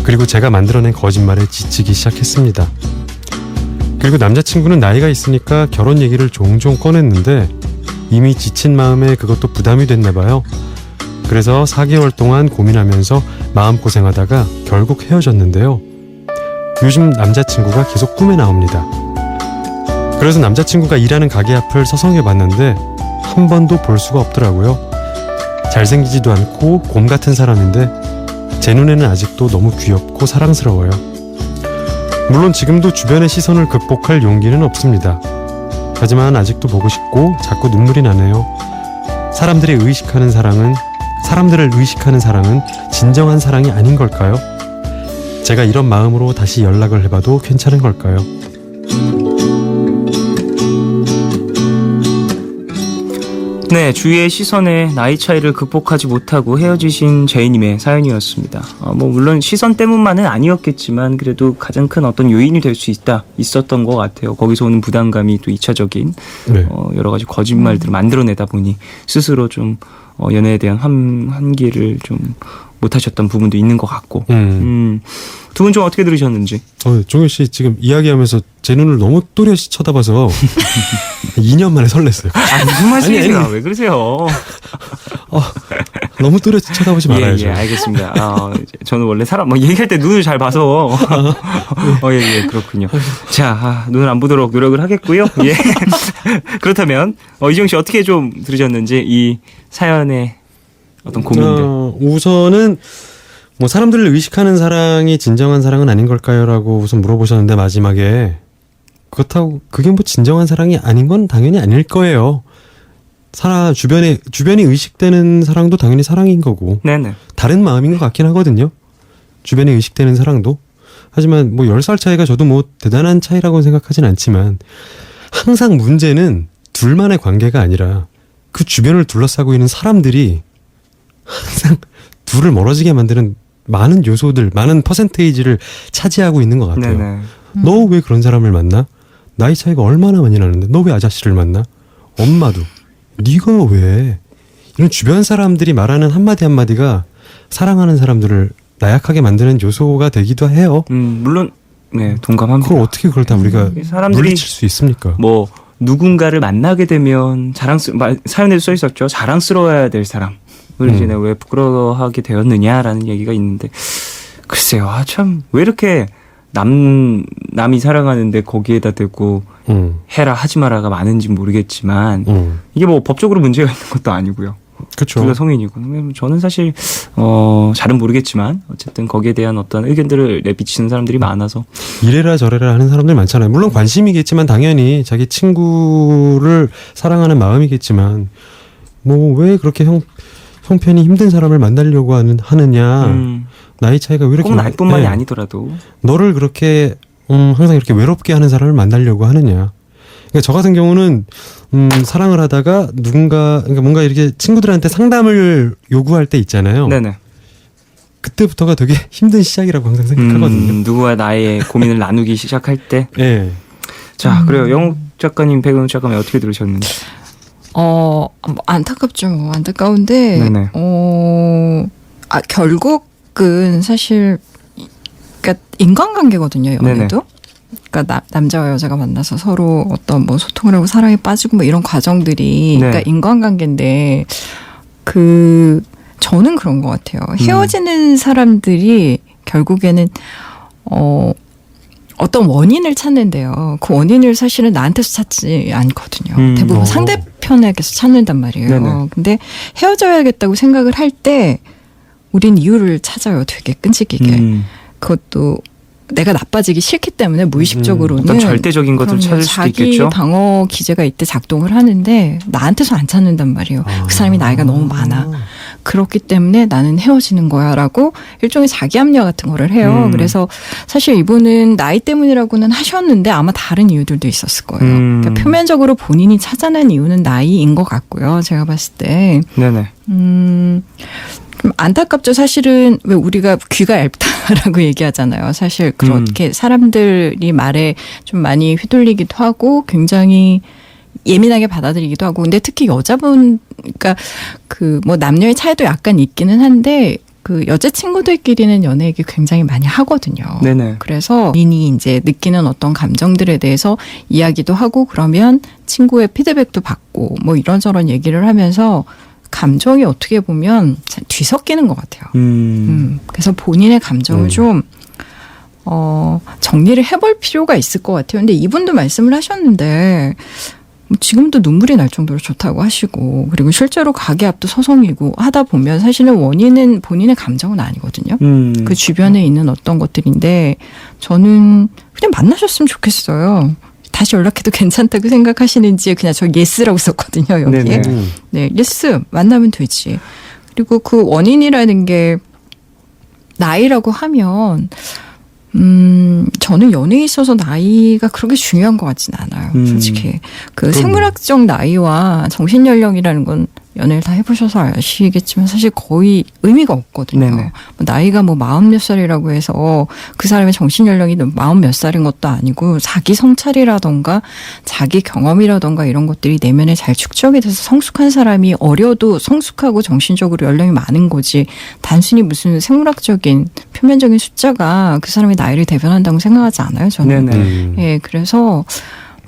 그리고 제가 만들어낸 거짓말에 지치기 시작했습니다. 그리고 남자친구는 나이가 있으니까 결혼 얘기를 종종 꺼냈는데 이미 지친 마음에 그것도 부담이 됐나 봐요. 그래서 4개월 동안 고민하면서 마음고생하다가 결국 헤어졌는데요. 요즘 남자친구가 계속 꿈에 나옵니다. 그래서 남자친구가 일하는 가게 앞을 서성여 봤는데 한 번도 볼 수가 없더라고요. 잘생기지도 않고 곰 같은 사람인데 제 눈에는 아직도 너무 귀엽고 사랑스러워요. 물론 지금도 주변의 시선을 극복할 용기는 없습니다. 하지만 아직도 보고 싶고 자꾸 눈물이 나네요. 사람들을 의식하는 사랑은 진정한 사랑이 아닌 걸까요? 제가 이런 마음으로 다시 연락을 해봐도 괜찮은 걸까요? 네, 주위의 시선에 나이 차이를 극복하지 못하고 헤어지신 제이님의 사연이었습니다. 물론 시선 때문만은 아니었겠지만 그래도 가장 큰 어떤 요인이 될 수 있었던 것 같아요. 거기서 오는 부담감이 또 2차적인 네. 여러 가지 거짓말들을 만들어내다 보니 스스로 좀 연애에 대한 한계를 좀 못하셨던 부분도 있는 것 같고. 두 분 좀 어떻게 들으셨는지. 종현 씨 지금 이야기하면서 제 눈을 너무 또렷이 쳐다봐서 2년 만에 설렜어요. 무슨 말씀이세요? 아니. 왜 그러세요? 너무 또렷이 쳐다보지 말아야죠. 예, 알겠습니다. 저는 원래 얘기할 때 눈을 잘 봐서. 예, 그렇군요. 자, 눈을 안 보도록 노력을 하겠고요. 예. 그렇다면, 이지영 씨 어떻게 좀 들으셨는지, 이 사연의 어떤 고민들. 우선은, 사람들을 의식하는 사랑이 진정한 사랑은 아닌 걸까요? 라고 우선 물어보셨는데, 마지막에. 그렇다고, 그게 진정한 사랑이 아닌 건 당연히 아닐 거예요. 주변에 의식되는 사랑도 당연히 사랑인 거고. 네네. 다른 마음인 것 같긴 하거든요. 주변에 의식되는 사랑도. 하지만 10살 차이가 저도 대단한 차이라고는 생각하진 않지만 항상 문제는 둘만의 관계가 아니라 그 주변을 둘러싸고 있는 사람들이 항상 둘을 멀어지게 만드는 많은 요소들, 많은 퍼센테이지를 차지하고 있는 것 같아요. 네네. 너 왜 그런 사람을 만나? 나이 차이가 얼마나 많이 나는데 너 왜 아저씨를 만나? 엄마도 네가 왜? 이런 주변 사람들이 말하는 한마디 한마디가 사랑하는 사람들을 나약하게 만드는 요소가 되기도 해요. 물론 네 동감합니다. 그걸 어떻게 그걸 다 우리가 사람들이 물리칠 수 있습니까? 뭐 누군가를 만나게 되면 사연에도 써 있었죠. 자랑스러워야 될 사람을 이제 내가 왜 부끄러워하게 되었느냐라는 얘기가 있는데 글쎄요. 참 왜 이렇게 남이 사랑하는데 거기에다 대고 해라 하지 마라가 많은지 모르겠지만 이게 뭐 법적으로 문제가 있는 것도 아니고요. 그렇죠. 둘 다 성인이고 저는 사실 잘은 모르겠지만 어쨌든 거기에 대한 어떤 의견들을 내비치는 사람들이 많아서 이래라 저래라 하는 사람들 많잖아요. 물론 관심이겠지만 당연히 자기 친구를 사랑하는 마음이겠지만 뭐 왜 그렇게 형편이 힘든 사람을 만나려고 하느냐. 나이 차이가 왜 이렇게 꼭 나이뿐만이 네. 아니더라도 너를 그렇게 항상 이렇게 외롭게 하는 사람을 만나려고 하느냐. 그러니까 저 같은 경우는 사랑을 하다가 그러니까 뭔가 이렇게 친구들한테 상담을 요구할 때 있잖아요. 네네. 그때부터가 되게 힘든 시작이라고 항상 생각하거든요. 누구와 나의 고민을 나누기 시작할 때. 네. 자, 그래요. 영욱 작가님, 백은우 작가님 어떻게 들으셨는지. 뭐 안타깝죠. 뭐 안타까운데 네네. 결국은 사실 그러니까 인간관계거든요. 연애도. 그러니까 남자와 여자가 만나서 서로 어떤 뭐 소통을 하고 사랑에 빠지고 뭐 이런 과정들이 네. 그러니까 인간관계인데 저는 그런 것 같아요. 헤어지는 사람들이 결국에는 어떤 원인을 찾는데요. 그 원인을 사실은 나한테서 찾지 않거든요. 대부분 상대편에게서 찾는단 말이에요. 네네. 근데 헤어져야겠다고 생각을 할 때 우린 이유를 찾아요. 되게 끈질기게. 그것도 내가 나빠지기 싫기 때문에 무의식적으로는 어떤 절대적인 것을 찾을 수도 있겠죠. 자기 방어 기제가 이때 작동을 하는데 나한테서 안 찾는단 말이에요. 그 사람이 나이가 너무 많아. 그렇기 때문에 나는 헤어지는 거야라고 일종의 자기 합리화 같은 거를 해요. 그래서 사실 이분은 나이 때문이라고는 하셨는데 아마 다른 이유들도 있었을 거예요. 그러니까 표면적으로 본인이 찾아낸 이유는 나이인 것 같고요. 제가 봤을 때. 네네. 좀 안타깝죠. 사실은 왜 우리가 귀가 얇다라고 얘기하잖아요. 사실 그렇게 사람들이 말에 좀 많이 휘둘리기도 하고 굉장히 예민하게 받아들이기도 하고. 근데 특히 여자분, 그러니까 뭐 남녀의 차이도 약간 있기는 한데 여자친구들끼리는 연애 얘기 굉장히 많이 하거든요. 네네. 그래서 본인이 이제 느끼는 어떤 감정들에 대해서 이야기도 하고 그러면 친구의 피드백도 받고 뭐 이런저런 얘기를 하면서 감정이 어떻게 보면 뒤섞이는 것 같아요. 그래서 본인의 감정을 좀 정리를 해볼 필요가 있을 것 같아요. 근데 이분도 말씀을 하셨는데 지금도 눈물이 날 정도로 좋다고 하시고 그리고 실제로 가게 앞도 서성이고 하다 보면 사실은 원인은 본인의 감정은 아니거든요. 그 주변에 있는 어떤 것들인데 저는 그냥 만나셨으면 좋겠어요. 다시 연락해도 괜찮다고 생각하시는지 그냥 저 예스라고 썼거든요. 여기에. 네네. 네, 예스 만나면 되지. 그리고 그 원인이라는 게 나이라고 하면 저는 연애에 있어서 나이가 그렇게 중요한 것 같진 않아요. 솔직히. 생물학적 나이와 정신연령이라는 건 연애를 다 해보셔서 아시겠지만 사실 거의 의미가 없거든요. 네네. 뭐 나이가 뭐 40몇 살이라고 해서 그 사람의 정신연령이 40몇 살인 것도 아니고 자기 성찰이라던가 자기 경험이라던가 이런 것들이 내면에 잘 축적이 돼서 성숙한 사람이 어려도 성숙하고 정신적으로 연령이 많은 거지 단순히 무슨 생물학적인 표면적인 숫자가 그 사람의 나이를 대변한다고 생각하지 않아요. 저는. 네네. 예, 그래서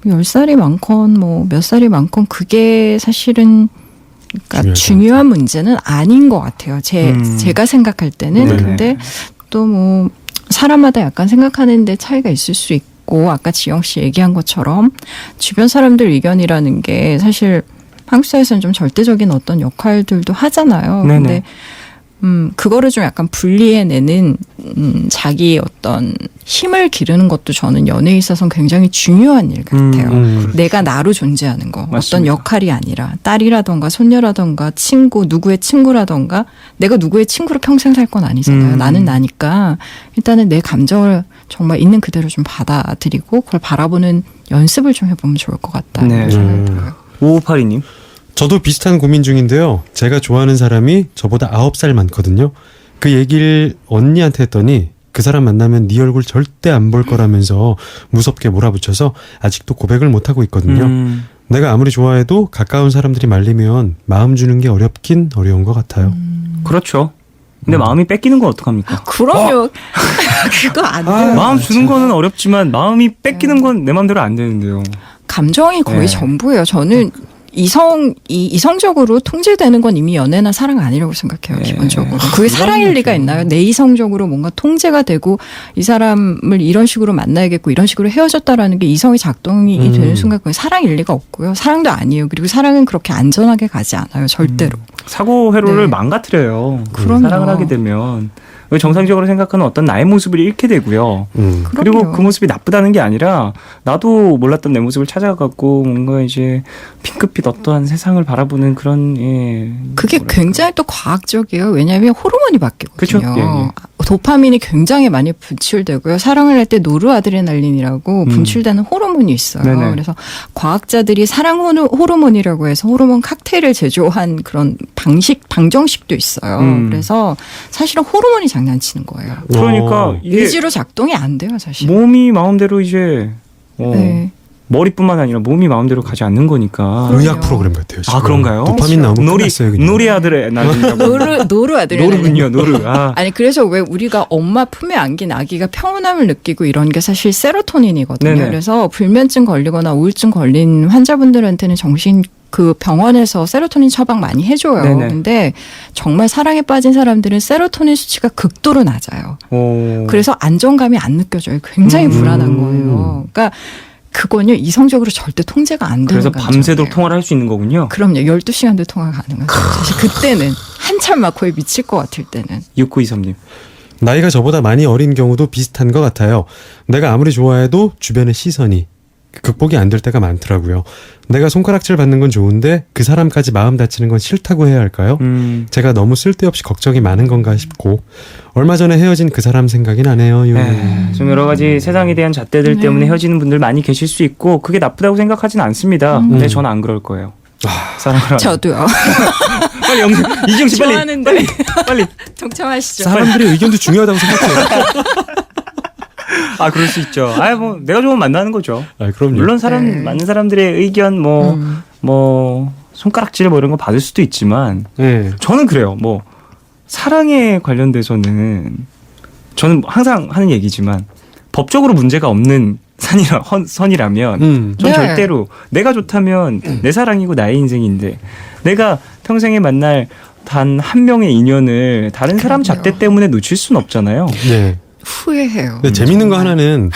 10살이 많건 뭐 몇 살이 많건 그게 사실은 그러니까 중요한 문제는 아닌 것 같아요. 제가 생각할 때는. 네네. 근데 또 뭐 사람마다 약간 생각하는데 차이가 있을 수 있고 아까 지영 씨 얘기한 것처럼 주변 사람들 의견이라는 게 사실 한국 사회에서는 좀 절대적인 어떤 역할들도 하잖아요. 네네. 근데 그거를 좀 약간 분리해내는 자기 어떤 힘을 기르는 것도 저는 연애에 있어서는 굉장히 중요한 일 같아요. 내가 나로 존재하는 거. 맞습니다. 어떤 역할이 아니라 딸이라던가 손녀라던가 친구, 누구의 친구라던가 내가 누구의 친구로 평생 살 건 아니잖아요. 나는 나니까 일단은 내 감정을 정말 있는 그대로 좀 받아들이고 그걸 바라보는 연습을 좀 해보면 좋을 것 같다. 네. 생각이 들어요. 5582님. 저도 비슷한 고민 중인데요. 제가 좋아하는 사람이 저보다 9살 많거든요. 그 얘기를 언니한테 했더니 그 사람 만나면 네 얼굴 절대 안 볼 거라면서 무섭게 몰아붙여서 아직도 고백을 못하고 있거든요. 내가 아무리 좋아해도 가까운 사람들이 말리면 마음 주는 게 어렵긴 어려운 것 같아요. 그렇죠. 근데 마음이 뺏기는 건 어떡합니까? 그럼요. 그거 안 돼요. 마음 주는 거는 어렵지만 마음이 뺏기는 건 내 마음대로 안 되는데요. 감정이 거의 네. 전부예요. 저는 이성적으로 통제되는 건 이미 연애나 사랑 아니라고 생각해요. 네. 기본적으로. 그게 사랑일 리가 있나요? 내 이성적으로 뭔가 통제가 되고 이 사람을 이런 식으로 만나야겠고 이런 식으로 헤어졌다라는 게 이성이 작동이 되는 순간 그건 사랑일 리가 없고요. 사랑도 아니에요. 그리고 사랑은 그렇게 안전하게 가지 않아요. 절대로. 사고 회로를 네. 망가뜨려요. 그럼요. 사랑을 하게 되면 정상적으로 생각하는 어떤 나의 모습을 잃게 되고요. 그리고 그럼요. 그 모습이 나쁘다는 게 아니라 나도 몰랐던 내 모습을 찾아갖고 뭔가 이제 핑크빛 어떠한 세상을 바라보는 그런 그게 뭐랄까. 굉장히 또 과학적이에요. 왜냐하면 호르몬이 바뀌거든요. 그쵸? 예. 도파민이 굉장히 많이 분출되고요. 사랑을 할 때 노르아드레날린이라고 분출되는 호르몬이 있어요. 네네. 그래서 과학자들이 사랑 호르몬이라고 해서 호르몬 칵테일을 제조한 그런 방정식도 있어요. 그래서 사실은 호르몬이 장난치는 거예요. 그러니까 이게 의지로 작동이 안 돼요, 사실. 몸이 마음대로 이제 네. 머리뿐만 아니라 몸이 마음대로 가지 않는 거니까. 의학 프로그램 같아요. 지금. 아 그런가요? 도파민 나오면 놀이 끝났어요. 그냥. 놀이 아들의 날이라고. 노르아드레날린. 노르군요, 노르. 아. 아니 그래서 왜 우리가 엄마 품에 안긴 아기가 평온함을 느끼고 이런 게 사실 세로토닌이거든요. 네네. 그래서 불면증 걸리거나 우울증 걸린 환자분들한테는 정신 그 병원에서 세로토닌 처방 많이 해줘요. 네네. 근데 정말 사랑에 빠진 사람들은 세로토닌 수치가 극도로 낮아요. 오. 그래서 안정감이 안 느껴져요. 굉장히 불안한 거예요. 그러니까 그건요 이성적으로 절대 통제가 안 되는 그래서 감정이에요. 밤새도록 통화를 할 수 있는 거군요. 그럼요. 12시간도 통화가 가능하죠. 사실 그때는 한참 막 거의 미칠 것 같을 때는. 6923님. 나이가 저보다 많이 어린 경우도 비슷한 것 같아요. 내가 아무리 좋아해도 주변의 시선이 극복이 안 될 때가 많더라고요. 내가 손가락질 받는 건 좋은데 그 사람까지 마음 다치는 건 싫다고 해야 할까요? 제가 너무 쓸데없이 걱정이 많은 건가 싶고 얼마 전에 헤어진 그 사람 생각이 나네요. 좀 여러 가지 세상에 대한 잣대들 때문에 헤어지는 분들 많이 계실 수 있고 그게 나쁘다고 생각하지는 않습니다. 근데 저는 안 그럴 거예요. 사랑을 저도요. 빨리 이지영 씨 빨리 좋아하는데 빨리. 동참하시죠. 사람들의 의견도 중요하다고 생각해요. 아 그럴 수 있죠. 뭐 내가 좋으면 만나는 거죠. 아, 그럼요. 물론 네. 많은 사람들의 의견 뭐 손가락질 뭐 이런 거 받을 수도 있지만 네. 저는 그래요. 뭐 사랑에 관련돼서는 저는 항상 하는 얘기지만 법적으로 문제가 없는 선이라면 전 네. 절대로 내가 좋다면 내 사랑이고 나의 인생인데 내가 평생에 만날 단 한 명의 인연을 다른 사람 그럼요. 잣대 때문에 놓칠 수는 없잖아요. 네. 후회해요. 근데 재밌는 거 하나는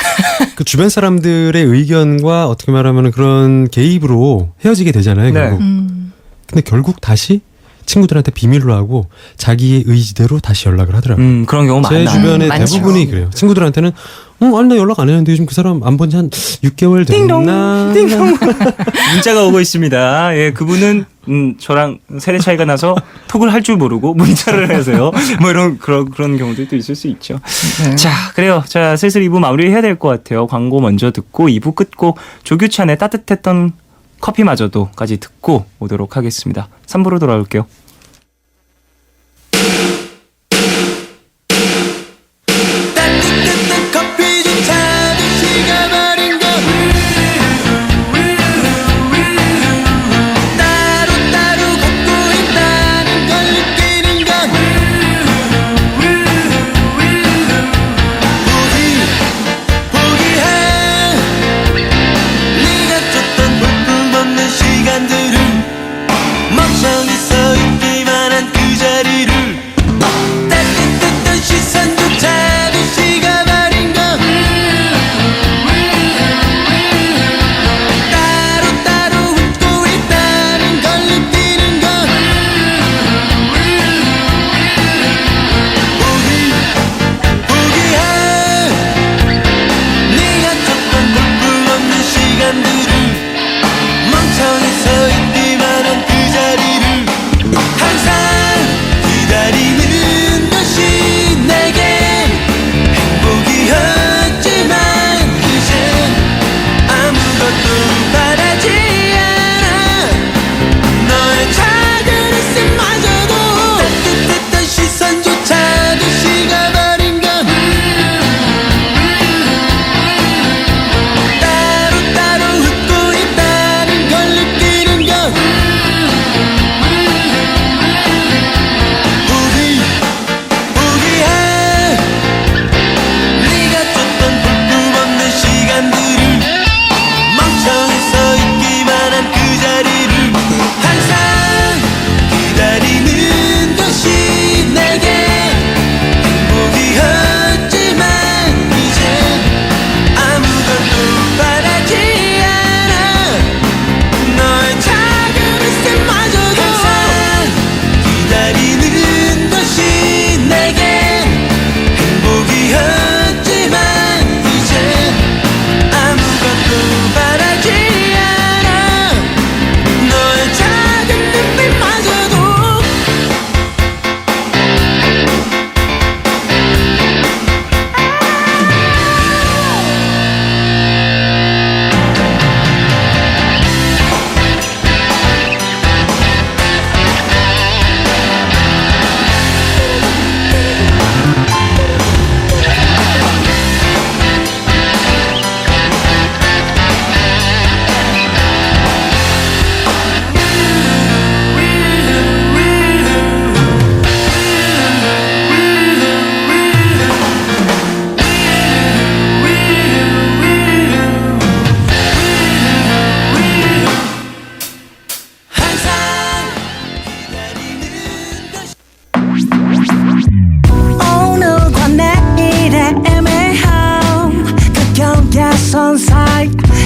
그 주변 사람들의 의견과 어떻게 말하면 그런 개입으로 헤어지게 되잖아요. 네. 결국. 근데 결국 다시 친구들한테 비밀로 하고 자기의 의지대로 다시 연락을 하더라고요. 그런 경우 제 많아요. 주변의 많죠. 대부분이 그래요. 친구들한테는 아니 나 연락 안 했는데 요즘 그 사람 안 본 지 한 6개월 됐나? 문자가 오고 있습니다. 예, 그분은 저랑 세대 차이가 나서 톡을 할 줄 모르고 문자를 해서요. 뭐 이런 그런 경우들도 있을 수 있죠. 네. 자, 그래요. 자, 슬슬 2부 마무리해야 될 것 같아요. 광고 먼저 듣고 2부 끝곡 조규찬의 따뜻했던 커피마저도까지 듣고 오도록 하겠습니다. 3부로 돌아올게요. 따뜻한 커피조차 식어버린 건 따로따로 걷고 있다는 걸 느끼는 건 포기해 네가 쫓던 볼품 없는 시간들을 멍청이 서 있게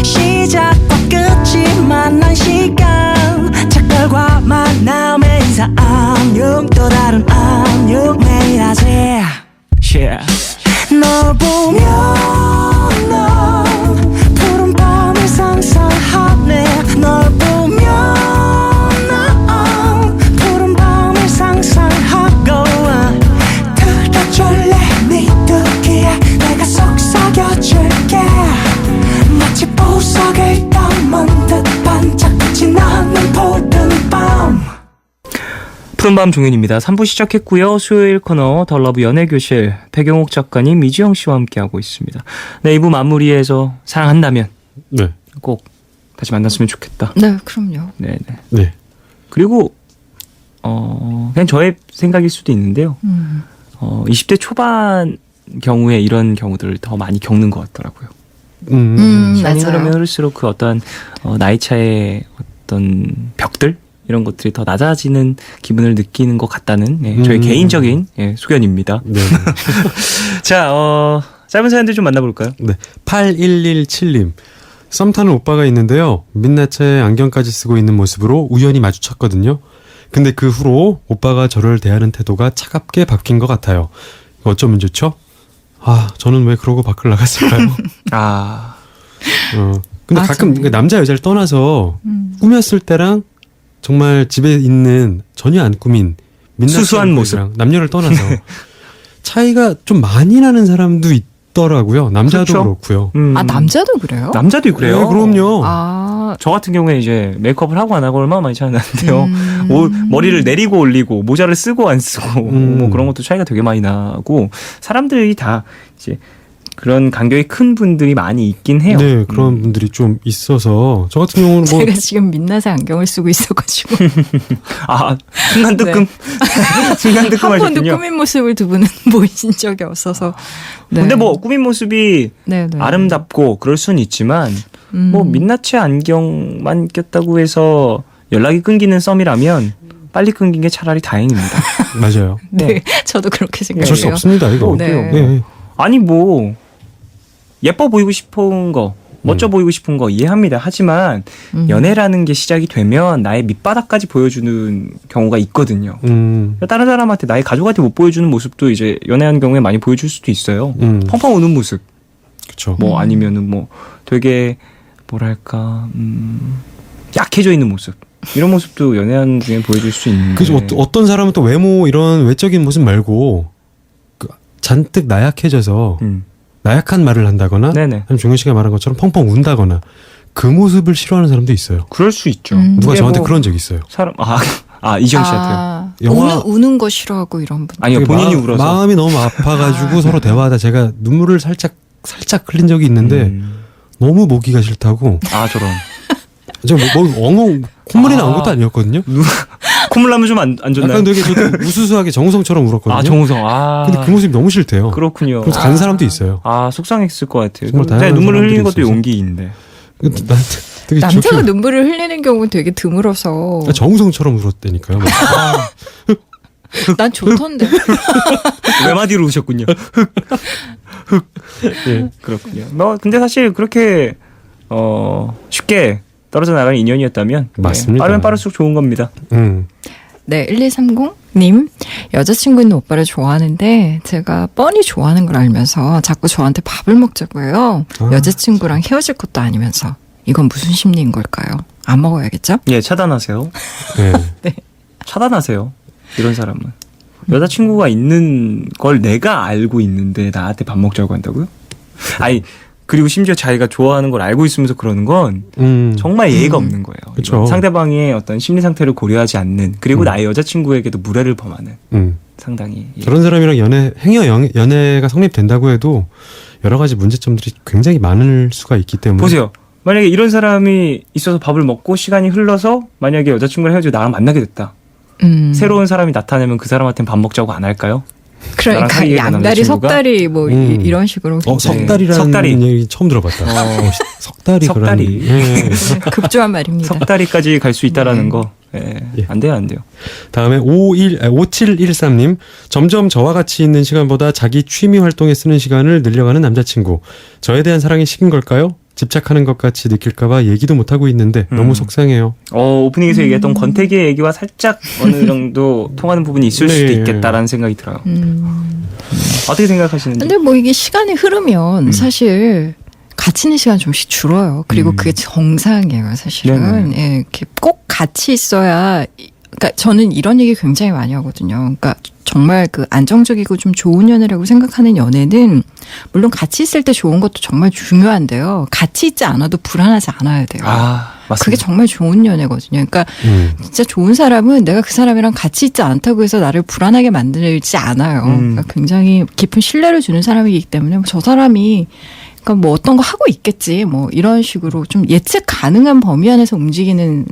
시작과 끝이 만난 시간 작별과 만남의 인사 안녕 또 다른 안녕 매일 하지 널 보면 넌 푸른 밤을 상상하네 널 보면 넌 푸른 밤을 상상하고 들어줄래 네 두기에 내가 속삭여줄게 마치 보석을 담은 듯 반짝빛이 나는 푸른 밤 푸른밤 종현입니다. 3부 시작했고요. 수요일 코너 더 러브 연애교실 배경옥 작가님, 이지영 씨와 함께하고 있습니다. 네, 2부 마무리해서 사랑한다면 네. 꼭 다시 만났으면 좋겠다. 네, 그럼요. 네네. 네. 그리고 그냥 저의 생각일 수도 있는데요. 20대 초반 경우에 이런 경우들을 더 많이 겪는 것 같더라고요. 시간이 맞아요. 흐르면 흐를수록 그 어떤 나이 차의 어떤 벽들 이런 것들이 더 낮아지는 기분을 느끼는 것 같다는 저의 개인적인 소견입니다. 네. 자, 짧은 사연들 좀 만나볼까요? 네. 8117님. 썸 타는 오빠가 있는데요. 민낯에 안경까지 쓰고 있는 모습으로 우연히 마주쳤거든요. 근데 그 후로 오빠가 저를 대하는 태도가 차갑게 바뀐 것 같아요. 이거 어쩌면 좋죠? 아, 저는 왜 그러고 밖을 나갔을까요? 근데 맞아요. 가끔 남자 여자를 떠나서 꾸몄을 때랑 정말 집에 있는 전혀 안 꾸민 민낯 수수한 모습이랑 남녀를 떠나서 차이가 좀 많이 나는 사람도 있더라고요. 남자도 그렇죠. 그렇고요. 아, 남자도 그래요? 남자도 그래요. 네, 그럼요. 아, 저 같은 경우에 이제 메이크업을 하고 안 하고 얼마나 많이 차이 나는데요. 머리를 내리고 올리고 모자를 쓰고 안 쓰고 뭐 그런 것도 차이가 되게 많이 나고 사람들이 다 이제 그런 간격이 큰 분들이 많이 있긴 해요. 네, 그런 분들이 좀 있어서 저 같은 경우는 뭐 제가 지금 민낯에 안경을 쓰고 있어가지고 순간 뜨끔 순간 한 번도 뜨끔하셨군요. 꾸민 모습을 두 분은 보이신 적이 없어서. 네. 근데 뭐 꾸민 모습이 네, 네. 아름답고 그럴 수는 있지만 뭐 민낯에 안경만 꼈다고 해서 연락이 끊기는 썸이라면 빨리 끊긴 게 차라리 다행입니다. 맞아요. 네, 저도 그렇게 어쩔 수 생각해요. 없습니다, 이거. 네. 네. 아니 뭐 예뻐 보이고 싶은 거 멋져 보이고 싶은 거 이해합니다. 하지만 연애라는 게 시작이 되면 나의 밑바닥까지 보여주는 경우가 있거든요. 다른 사람한테 나의 가족한테 못 보여주는 모습도 이제 연애하는 경우에 많이 보여줄 수도 있어요. 펑펑 우는 모습 그렇죠. 뭐 아니면은 뭐 되게 뭐랄까 약해져 있는 모습 이런 모습도 연애하는 중에 보여줄 수 있는데 그죠. 어떤 사람은 또 외모 이런 외적인 모습 말고 그 잔뜩 나약해져서 나약한 말을 한다거나 네네. 아니면 종현 씨가 말한 것처럼 펑펑 운다거나 그 모습을 싫어하는 사람도 있어요. 그럴 수 있죠. 누가 그게 저한테 뭐 그런 적 있어요. 사람 이지영 씨한테요. 영화- 우는 거 싫어하고 이런 분. 아니요 본인이 울어서 마음이 너무 아파가지고 서로 대화하다 제가 눈물을 살짝 흘린 적이 있는데 너무 보기가 싫다고 저런 제가 뭐 엉엉 콧물이 나온 것도 아니었거든요. 콧물 나면 좀 안 좋나요? 약간 되게 저도 우수수하게 정우성처럼 울었거든요. 정우성. 근데 그 모습이 너무 싫대요. 그렇군요. 그래서 간 사람도 있어요. 속상했을 것 같아요. 정말 근데 다양한 눈물을 흘리는 사람들이 것도 있어서. 용기인데. 나한테 되게 남자가 눈물을 흘리는 경우는 되게 드물어서 정우성처럼 울었다니까요. 난 좋던데. 외마디로 우셨군요. 예. 그렇군요. 근데 사실 그렇게 쉽게 떨어져 나가는 인연이었다면 맞습니다. 빠르면 빠를수록 좋은 겁니다. 네, 1230님. 여자친구 있는 오빠를 좋아하는데 제가 뻔히 좋아하는 걸 알면서 자꾸 저한테 밥을 먹자고 해요. 여자친구랑 헤어질 것도 아니면서. 이건 무슨 심리인 걸까요? 안 먹어야겠죠? 예, 차단하세요. 네. 차단하세요. 이런 사람은. 여자친구가 있는 걸 내가 알고 있는데 나한테 밥 먹자고 한다고요? 아니 그리고 심지어 자기가 좋아하는 걸 알고 있으면서 그러는 건 정말 예의가 없는 거예요. 그쵸. 이건 상대방의 어떤 심리 상태를 고려하지 않는 그리고 나의 여자친구에게도 무례를 범하는 상당히 그런 사람이랑 연애가 성립된다고 해도 여러 가지 문제점들이 굉장히 많을 수가 있기 때문에 보세요. 만약에 이런 사람이 있어서 밥을 먹고 시간이 흘러서 만약에 여자친구랑 헤어지고 나랑 만나게 됐다. 새로운 사람이 나타나면 그 사람한테는 밥 먹자고 안 할까요? 나랑 그러니까 사귀게 된 양다리 남자친구가? 석다리 뭐 이런 식으로 석다리라는 석다리. 얘기 처음 들어봤다. 석다리. 석다리. 예. 급조한 말입니다. 석다리까지 갈 수 있다라는 거. 예. 안 돼요. 다음에 5713님. 점점 저와 같이 있는 시간보다 자기 취미 활동에 쓰는 시간을 늘려가는 남자친구. 저에 대한 사랑이 식은 걸까요? 집착하는 것 같이 느낄까봐 얘기도 못하고 있는데 너무 속상해요. 오프닝에서 얘기했던 권태기의 얘기와 살짝 어느 정도 통하는 부분이 있을 네. 수도 있겠다라는 생각이 들어요. 어떻게 생각하시는지? 근데 뭐 이게 시간이 흐르면 사실 같이 있는 시간 좀씩 줄어요. 그리고 그게 정상이에요, 사실은. 네네. 예, 이렇게 꼭 같이 있어야. 그러니까 저는 이런 얘기 굉장히 많이 하거든요. 그러니까 정말 그 안정적이고 좀 좋은 연애라고 생각하는 연애는 물론 같이 있을 때 좋은 것도 정말 중요한데요. 같이 있지 않아도 불안하지 않아야 돼요. 맞습니다. 그게 정말 좋은 연애거든요. 그러니까 진짜 좋은 사람은 내가 그 사람이랑 같이 있지 않다고 해서 나를 불안하게 만들지 않아요. 그러니까 굉장히 깊은 신뢰를 주는 사람이기 때문에 저 사람이 그러니까 뭐 어떤 거 하고 있겠지 뭐 이런 식으로 좀 예측 가능한 범위 안에서 움직이는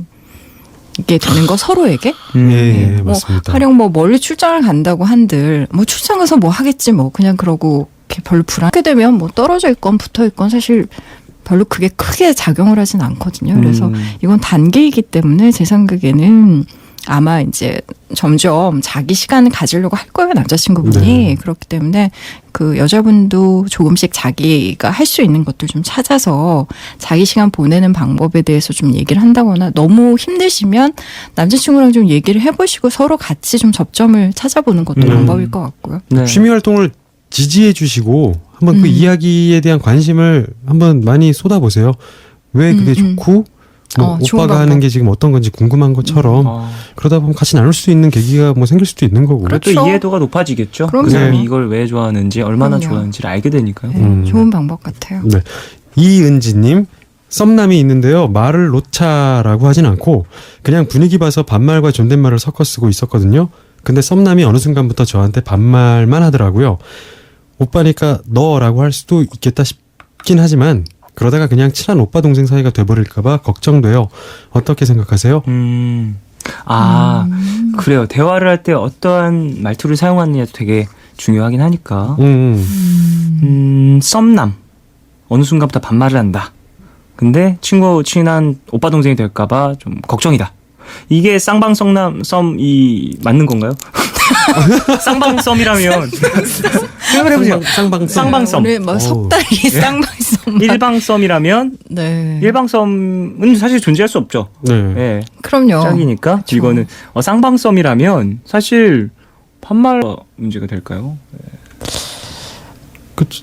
게 되는 거 서로에게. 예, 뭐 맞습니다. 가령 뭐 멀리 출장을 간다고 한들 뭐 출장 가서 뭐 하겠지 뭐 그냥 그러고 이렇게 별로 불안하게 되면 뭐 떨어져 있건 붙어 있건 사실 별로 그게 크게 작용을 하진 않거든요. 그래서 이건 단계이기 때문에 제 생각에는 아마 이제 점점 자기 시간을 가지려고 할 거예요, 남자친구분이. 네. 그렇기 때문에 그 여자분도 조금씩 자기가 할 수 있는 것들 좀 찾아서 자기 시간 보내는 방법에 대해서 좀 얘기를 한다거나 너무 힘드시면 남자친구랑 좀 얘기를 해보시고 서로 같이 좀 접점을 찾아보는 것도 방법일 것 같고요. 네. 취미 활동을 지지해 주시고 한번 그 이야기에 대한 관심을 한번 많이 쏟아보세요. 왜 그게 좋고 뭐 좋은 오빠가 방법. 하는 게 지금 어떤 건지 궁금한 것처럼 그러다 보면 같이 나눌 수 있는 계기가 뭐 생길 수도 있는 거고. 그렇죠. 또 이해도가 높아지겠죠. 그럼요. 그 사람이 네. 이걸 왜 좋아하는지 얼마나 그럼요. 좋아하는지를 알게 되니까요. 네, 좋은 방법 같아요. 네. 이은지님, 썸남이 있는데요. 말을 놓자라고 하진 않고 그냥 분위기 봐서 반말과 존댓말을 섞어 쓰고 있었거든요. 근데 썸남이 어느 순간부터 저한테 반말만 하더라고요. 오빠니까 너라고 할 수도 있겠다 싶긴 하지만 그러다가 그냥 친한 오빠 동생 사이가 돼버릴까봐 걱정돼요. 어떻게 생각하세요? 그래요. 대화를 할 때 어떠한 말투를 사용하느냐도 되게 중요하긴 하니까. 썸남. 어느 순간부터 반말을 한다. 근데 친한 오빠 동생이 될까봐 좀 걱정이다. 이게 쌍방썸이 맞는 건가요? 쌍방썸이라면 생각을 해보세요. 쌍방썸. 오늘 뭐 석달이 쌍방썸. 일방썸이라면 네. 일방썸은 사실 존재할 수 없죠. 네. 예. 그럼요. 짝이니까 그쵸. 이거는 쌍방썸이라면 사실 반말 문제가 될까요?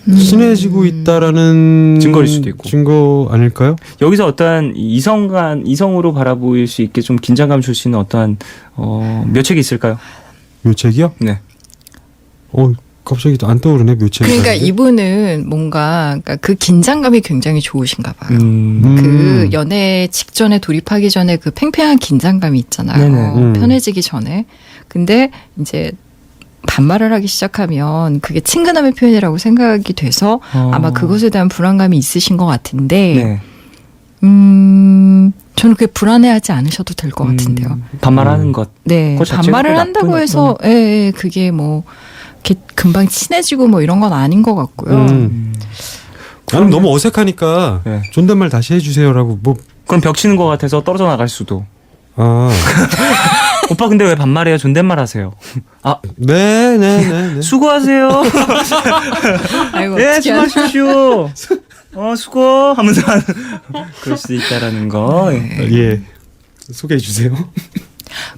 친해지고 있다라는 증거일 수도 있고. 증거 아닐까요? 여기서 어떠한 이성으로 바라보일 수 있게 좀 긴장감 줄 수 있는 어떠한 묘책이 있을까요? 묘책이요? 네. 갑자기 안 떠오르네 묘책이. 그러니까 이분은 뭔가 그러니까 그 긴장감이 굉장히 좋으신가 봐요. 그 연애 직전에 돌입하기 전에 그 팽팽한 긴장감이 있잖아요. 네네. 편해지기 전에. 근데 이제 반말을 하기 시작하면 그게 친근함의 표현이라고 생각이 돼서 아마 그것에 대한 불안감이 있으신 것 같은데 네. 저는 그게 불안해하지 않으셔도 될 것 같은데요. 반말하는 것. 네, 그것 자체가 반말을 그렇게 한다고 나쁜 해서 그게 뭐 이렇게 금방 친해지고 뭐 이런 건 아닌 것 같고요. 나는 너무 어색하니까 네. 존댓말 다시 해주세요라고 뭐. 그럼 벽 치는 것 같아서 떨어져 나갈 수도. 오빠 근데 왜 반말해요? 존댓말 하세요. 네. 수고하세요. 아이고, 예, 어떻게 하나. 수고하십시오. 수고 하면서 그럴 수도 있다라는 거. 예. 소개해 주세요.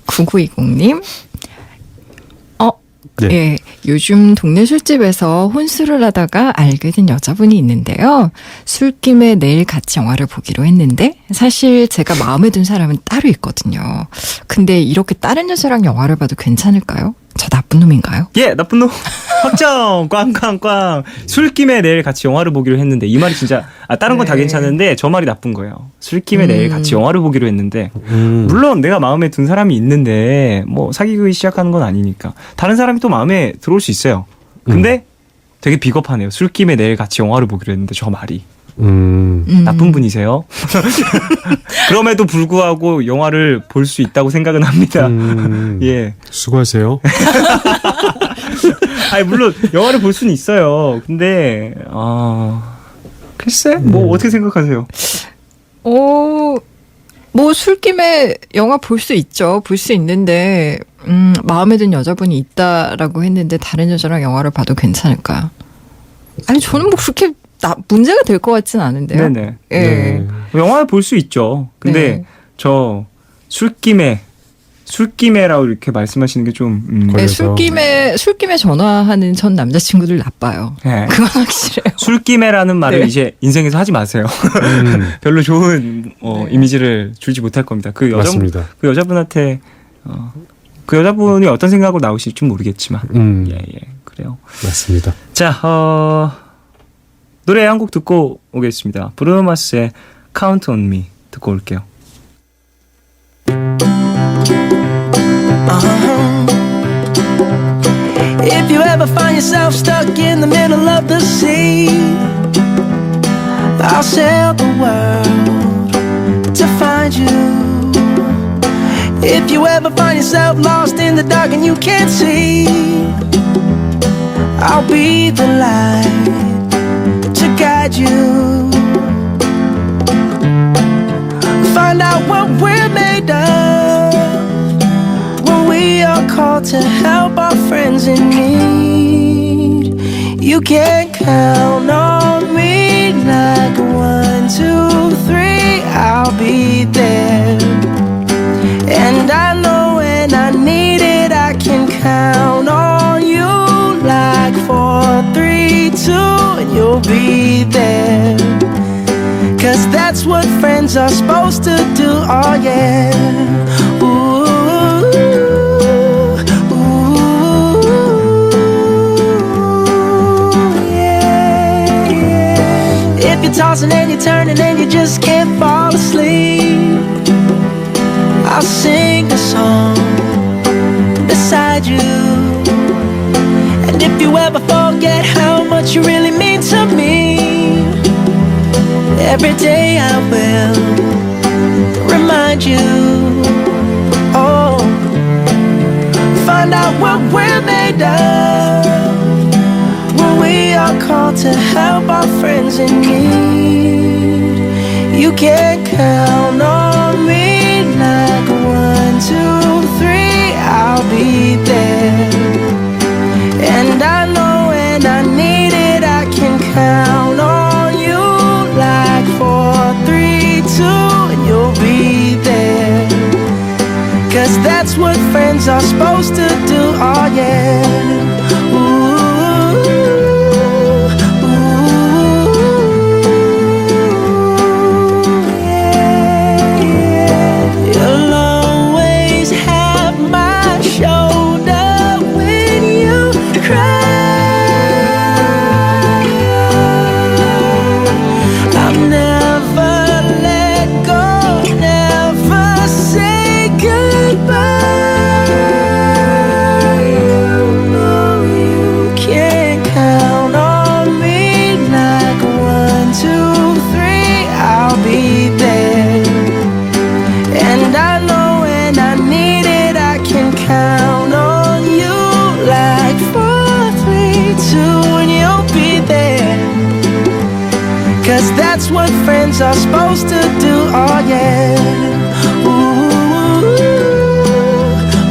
9920님. 네. 예, 요즘 동네 술집에서 혼술을 하다가 알게 된 여자분이 있는데요. 술김에 내일 같이 영화를 보기로 했는데 사실 제가 마음에 든 사람은 따로 있거든요. 근데 이렇게 다른 여자랑 영화를 봐도 괜찮을까요? 저 나쁜 놈인가요? 예, 나쁜 놈. 확정. 꽝꽝꽝. 술김에 내일 같이 영화를 보기로 했는데 이 말이 진짜 다른 건 다 네. 괜찮은데 저 말이 나쁜 거예요. 술김에 내일 같이 영화를 보기로 했는데 물론 내가 마음에 든 사람이 있는데 뭐 사귀기 시작하는 건 아니니까 다른 사람이 또 마음에 들어올 수 있어요. 근데 되게 비겁하네요. 술김에 내일 같이 영화를 보기로 했는데 저 말이. 나쁜 분이세요. 그럼에도 불구하고 영화를 볼 수 있다고 생각은 합니다. 예. 수고하세요. 아니 물론 영화를 볼 수는 있어요. 근데 글쎄 뭐 어떻게 생각하세요? 뭐 술김에 영화 볼 수 있죠. 볼 수 있는데 마음에 든 여자분이 있다라고 했는데 다른 여자랑 영화를 봐도 괜찮을까? 아니 저는 뭐 그렇게 문제가 될 것 같진 않은데요. 네네. 예. 네. 영화 볼 수 있죠. 근데 네. 저 술김에라고 이렇게 말씀하시는 게 좀 네, 걸려서. 술김에 전화하는 전 남자친구들 나빠요. 네. 그건 확실해요. 술김에라는 말을 네. 이제 인생에서 하지 마세요. 별로 좋은 이미지를 주지 못할 겁니다. 맞습니다. 그 여자분한테 그 여자분이 어떤 생각으로 나오실지 모르겠지만 예, 그래요. 맞습니다. 자, 노래 한 곡 듣고 오겠습니다. 브루노 마스의 Count on Me 듣고 올게요. If you ever find yourself stuck in the middle of the sea, I'll sail the world to find you. If you ever find yourself lost in the dark and you can't see, I'll be the light to guide you. Find out what we're made of when we are called to help our friends in need. You can count on me like 1, 2, 3, I'll be there. And I know when I need it, I can count on you like 4, 3, 2, and you'll be there. 'Cause that's what friends are supposed to do, oh yeah. Ooh, ooh, yeah, yeah. If you're tossing and you're turning and you just can't fall asleep, I'll sing a song beside you. And if you ever forget how much you really mean to me, every day I will remind you. Oh, find out what we're made of when we are called to help our friends in need. You can count on me like 1, 2, 3, I'll be there. And I know when I need it, I can count on you like 4, 3, 2, and you'll be there. 'Cause that's what friends are supposed to do, oh yeah. Ooh, ooh, yeah, yeah. You'll always have my shoulder when you cry. I'll never let go, never say goodbye. You know you can count on me like 1, 2, 3, I'll be there. And I know when I need it, I can count on you like 4, 3, 2, and you'll be there. 'Cause that's what friends are supposed to do, oh yeah. Ooh,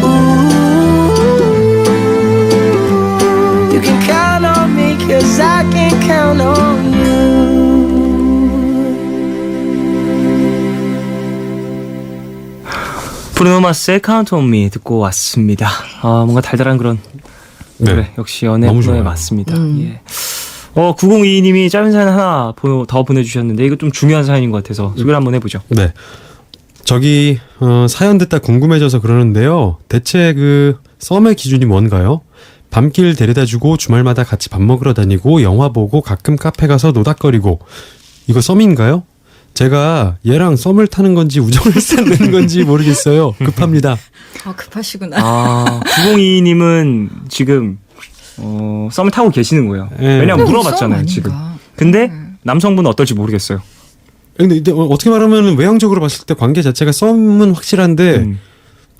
ooh. You can count on me 'cause I can count on you. 브루노 마스의 Count on Me 듣고 왔습니다. 뭔가 달달한 그런 네. 노래 역시 연애 너무 코너에 좋아요. 맞습니다. 예. 9022님이 짧은 사연 하나 더 보내주셨는데 이거 좀 중요한 사연인 것 같아서 소개를 한번 해보죠. 네. 저기 사연 듣다 궁금해져서 그러는데요. 대체 그 썸의 기준이 뭔가요? 밤길 데려다주고 주말마다 같이 밥 먹으러 다니고 영화 보고 가끔 카페 가서 노닥거리고 이거 썸인가요? 제가 얘랑 썸을 타는 건지 우정을 쌓는 건지 모르겠어요. 급합니다. 급하시구나. 9022님은 지금 썸을 타고 계시는 거예요. 예. 왜냐면 썸 물어봤잖아요 아닌가? 지금. 근데 남성분은 어떨지 모르겠어요. 근데 어떻게 말하면 외형적으로 봤을 때 관계 자체가 썸은 확실한데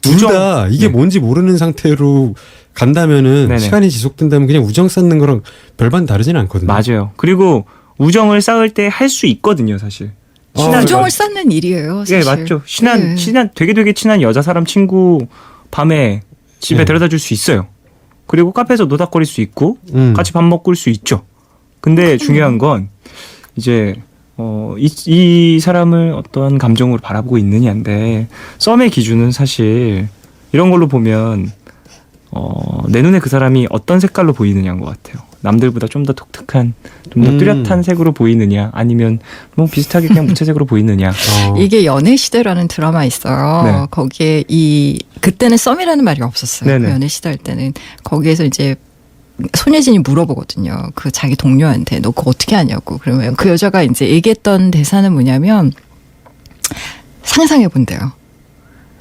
둘 다 이게 네. 뭔지 모르는 상태로 간다면은 네네. 시간이 지속된다면 그냥 우정 쌓는 거랑 별반 다르지는 않거든요. 맞아요. 그리고 우정을 쌓을 때 할 수 있거든요, 사실. 우정을 쌓는 일이에요. 예, 사실. 맞죠. 네. 되게 친한 여자 사람 친구 밤에 집에 네. 데려다 줄 수 있어요. 그리고 카페에서 노닥거릴 수 있고 음. 같이 밥 먹고 올 수 있죠. 근데 중요한 건 이제 이 사람을 어떤 감정으로 바라보고 있느냐인데 썸의 기준은 사실 이런 걸로 보면 내 눈에 그 사람이 어떤 색깔로 보이느냐인 것 같아요. 남들보다 좀 더 독특한, 좀 더 뚜렷한 색으로 보이느냐, 아니면 뭐 비슷하게 그냥 무채색으로 보이느냐. 이게 연애시대라는 드라마 있어요. 네. 거기에 그때는 썸이라는 말이 없었어요. 네네. 그 연애시대 할 때는. 거기에서 이제 손예진이 물어보거든요. 그 자기 동료한테 너 그거 어떻게 하냐고. 그러면 그 여자가 이제 얘기했던 대사는 뭐냐면 상상해 본대요.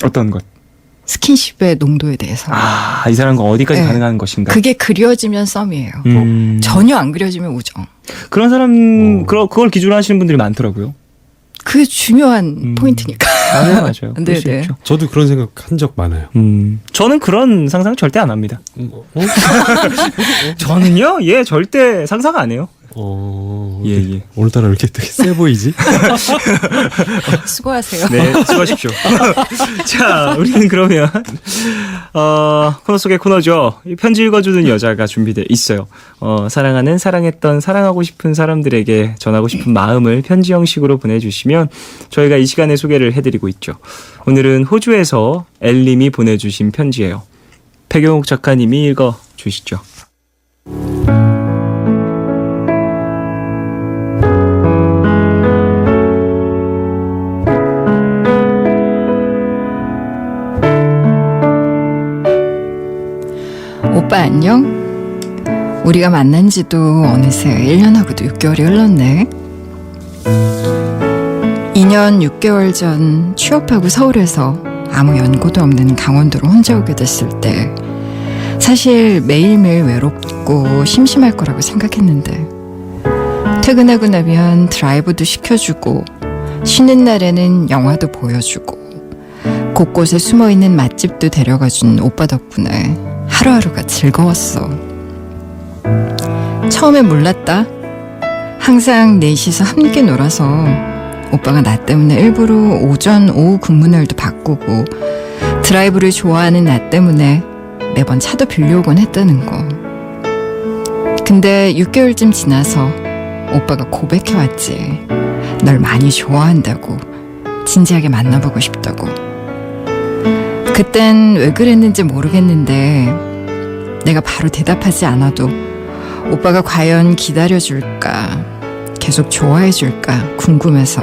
어떤 것? 스킨십의 농도에 대해서. 이 사람과 어디까지 네. 가능한 것인가. 그게 그려지면 썸이에요. 전혀 안 그려지면 우정. 그런 사람, 그걸 기준으로 하시는 분들이 많더라고요. 그게 중요한 포인트니까. 맞아요. 네, 그럴 수 네. 있죠. 저도 그런 생각 한 적 많아요. 저는 그런 상상 절대 안 합니다. 어? 저는요, 절대 상상 안 해요. 예. 오늘따라 왜 이렇게 되게 세 보이지? 수고하세요. 네, 수고하십시오. 자, 우리는 그러면 코너 속의 코너죠. 이 편지 읽어주는 여자가 준비돼 있어요. 사랑하는, 사랑했던, 사랑하고 싶은 사람들에게 전하고 싶은 마음을 편지 형식으로 보내주시면 저희가 이 시간에 소개를 해드리고 있죠. 오늘은 호주에서 엘님이 보내주신 편지예요. 백영욱 작가님이 읽어주시죠. 오빠 안녕? 우리가 만난 지도 어느새 1년하고도 6개월이 흘렀네. 2년 6개월 전 취업하고 서울에서 아무 연고도 없는 강원도로 혼자 오게 됐을 때 사실 매일매일 외롭고 심심할 거라고 생각했는데 퇴근하고 나면 드라이브도 시켜주고 쉬는 날에는 영화도 보여주고 곳곳에 숨어있는 맛집도 데려가준 오빠 덕분에 하루하루가 즐거웠어. 처음엔 몰랐다. 항상 넷이서 함께 놀아서 오빠가 나 때문에 일부러 오전, 오후 근무날도 바꾸고 드라이브를 좋아하는 나 때문에 매번 차도 빌려오곤 했다는 거. 근데 6개월쯤 지나서 오빠가 고백해왔지. 널 많이 좋아한다고, 진지하게 만나보고 싶다고. 그땐 왜 그랬는지 모르겠는데 내가 바로 대답하지 않아도 오빠가 과연 기다려줄까, 계속 좋아해줄까 궁금해서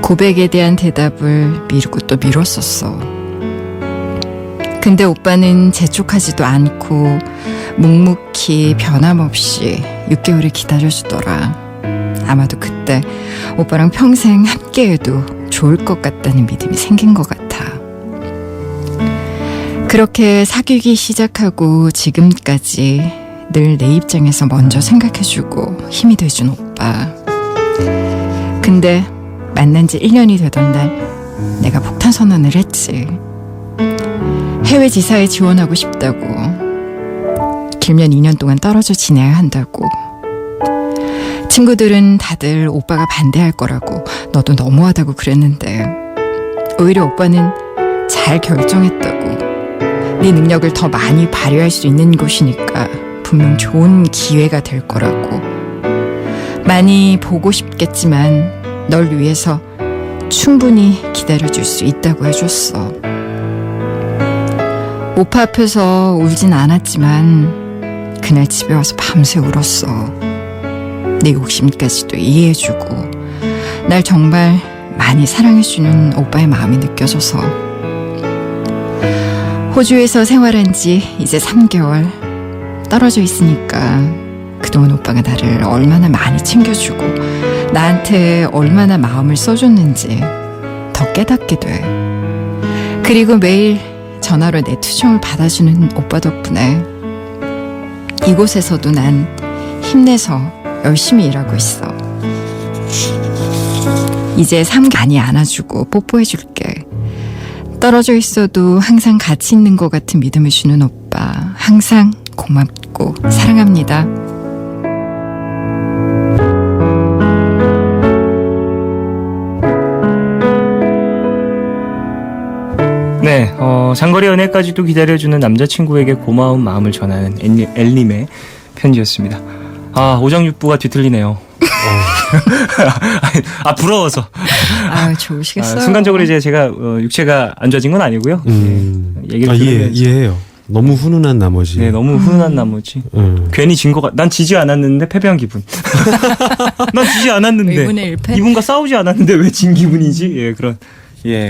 고백에 대한 대답을 미루고 또 미뤘었어. 근데 오빠는 재촉하지도 않고 묵묵히 변함없이 6개월을 기다려주더라. 아마도 그때 오빠랑 평생 함께해도 좋을 것 같다는 믿음이 생긴 것 같아. 그렇게 사귀기 시작하고 지금까지 늘 내 입장에서 먼저 생각해주고 힘이 돼준 오빠. 근데 만난 지 1년이 되던 날 내가 폭탄 선언을 했지. 해외 지사에 지원하고 싶다고. 길면 2년 동안 떨어져 지내야 한다고. 친구들은 다들 오빠가 반대할 거라고, 너도 너무하다고 그랬는데 오히려 오빠는 잘 결정했다고. 네 능력을 더 많이 발휘할 수 있는 곳이니까 분명 좋은 기회가 될 거라고. 많이 보고 싶겠지만 널 위해서 충분히 기다려줄 수 있다고 해줬어. 오빠 앞에서 울진 않았지만 그날 집에 와서 밤새 울었어. 내 욕심까지도 이해해주고 날 정말 많이 사랑해주는 오빠의 마음이 느껴져서. 호주에서 생활한 지 이제 3개월. 떨어져 있으니까 그동안 오빠가 나를 얼마나 많이 챙겨주고 나한테 얼마나 마음을 써줬는지 더 깨닫게 돼. 그리고 매일 전화로 내 투정을 받아주는 오빠 덕분에 이곳에서도 난 힘내서 열심히 일하고 있어. 이제 많이 안아주고 뽀뽀해줄게. 떨어져 있어도 항상 같이 있는 것 같은 믿음을 주는 오빠, 항상 고맙고 사랑합니다. 네, 장거리 연애까지도 기다려주는 남자친구에게 고마운 마음을 전하는 엘님의 편지였습니다. 오장육부가 뒤틀리네요. 부러워서. 좋으시겠어요. 순간적으로 이제 제가 육체가 안 좋아진 건 아니고요. 얘기를 들으면서. 이해해요. 너무 훈훈한 나머지. 네, 너무 훈훈한 나머지. 괜히 진 거 난 지지 않았는데 패배한 기분. 난 지지 않았는데 2분의 1패? 이분과 싸우지 않았는데 왜 진 기분이지?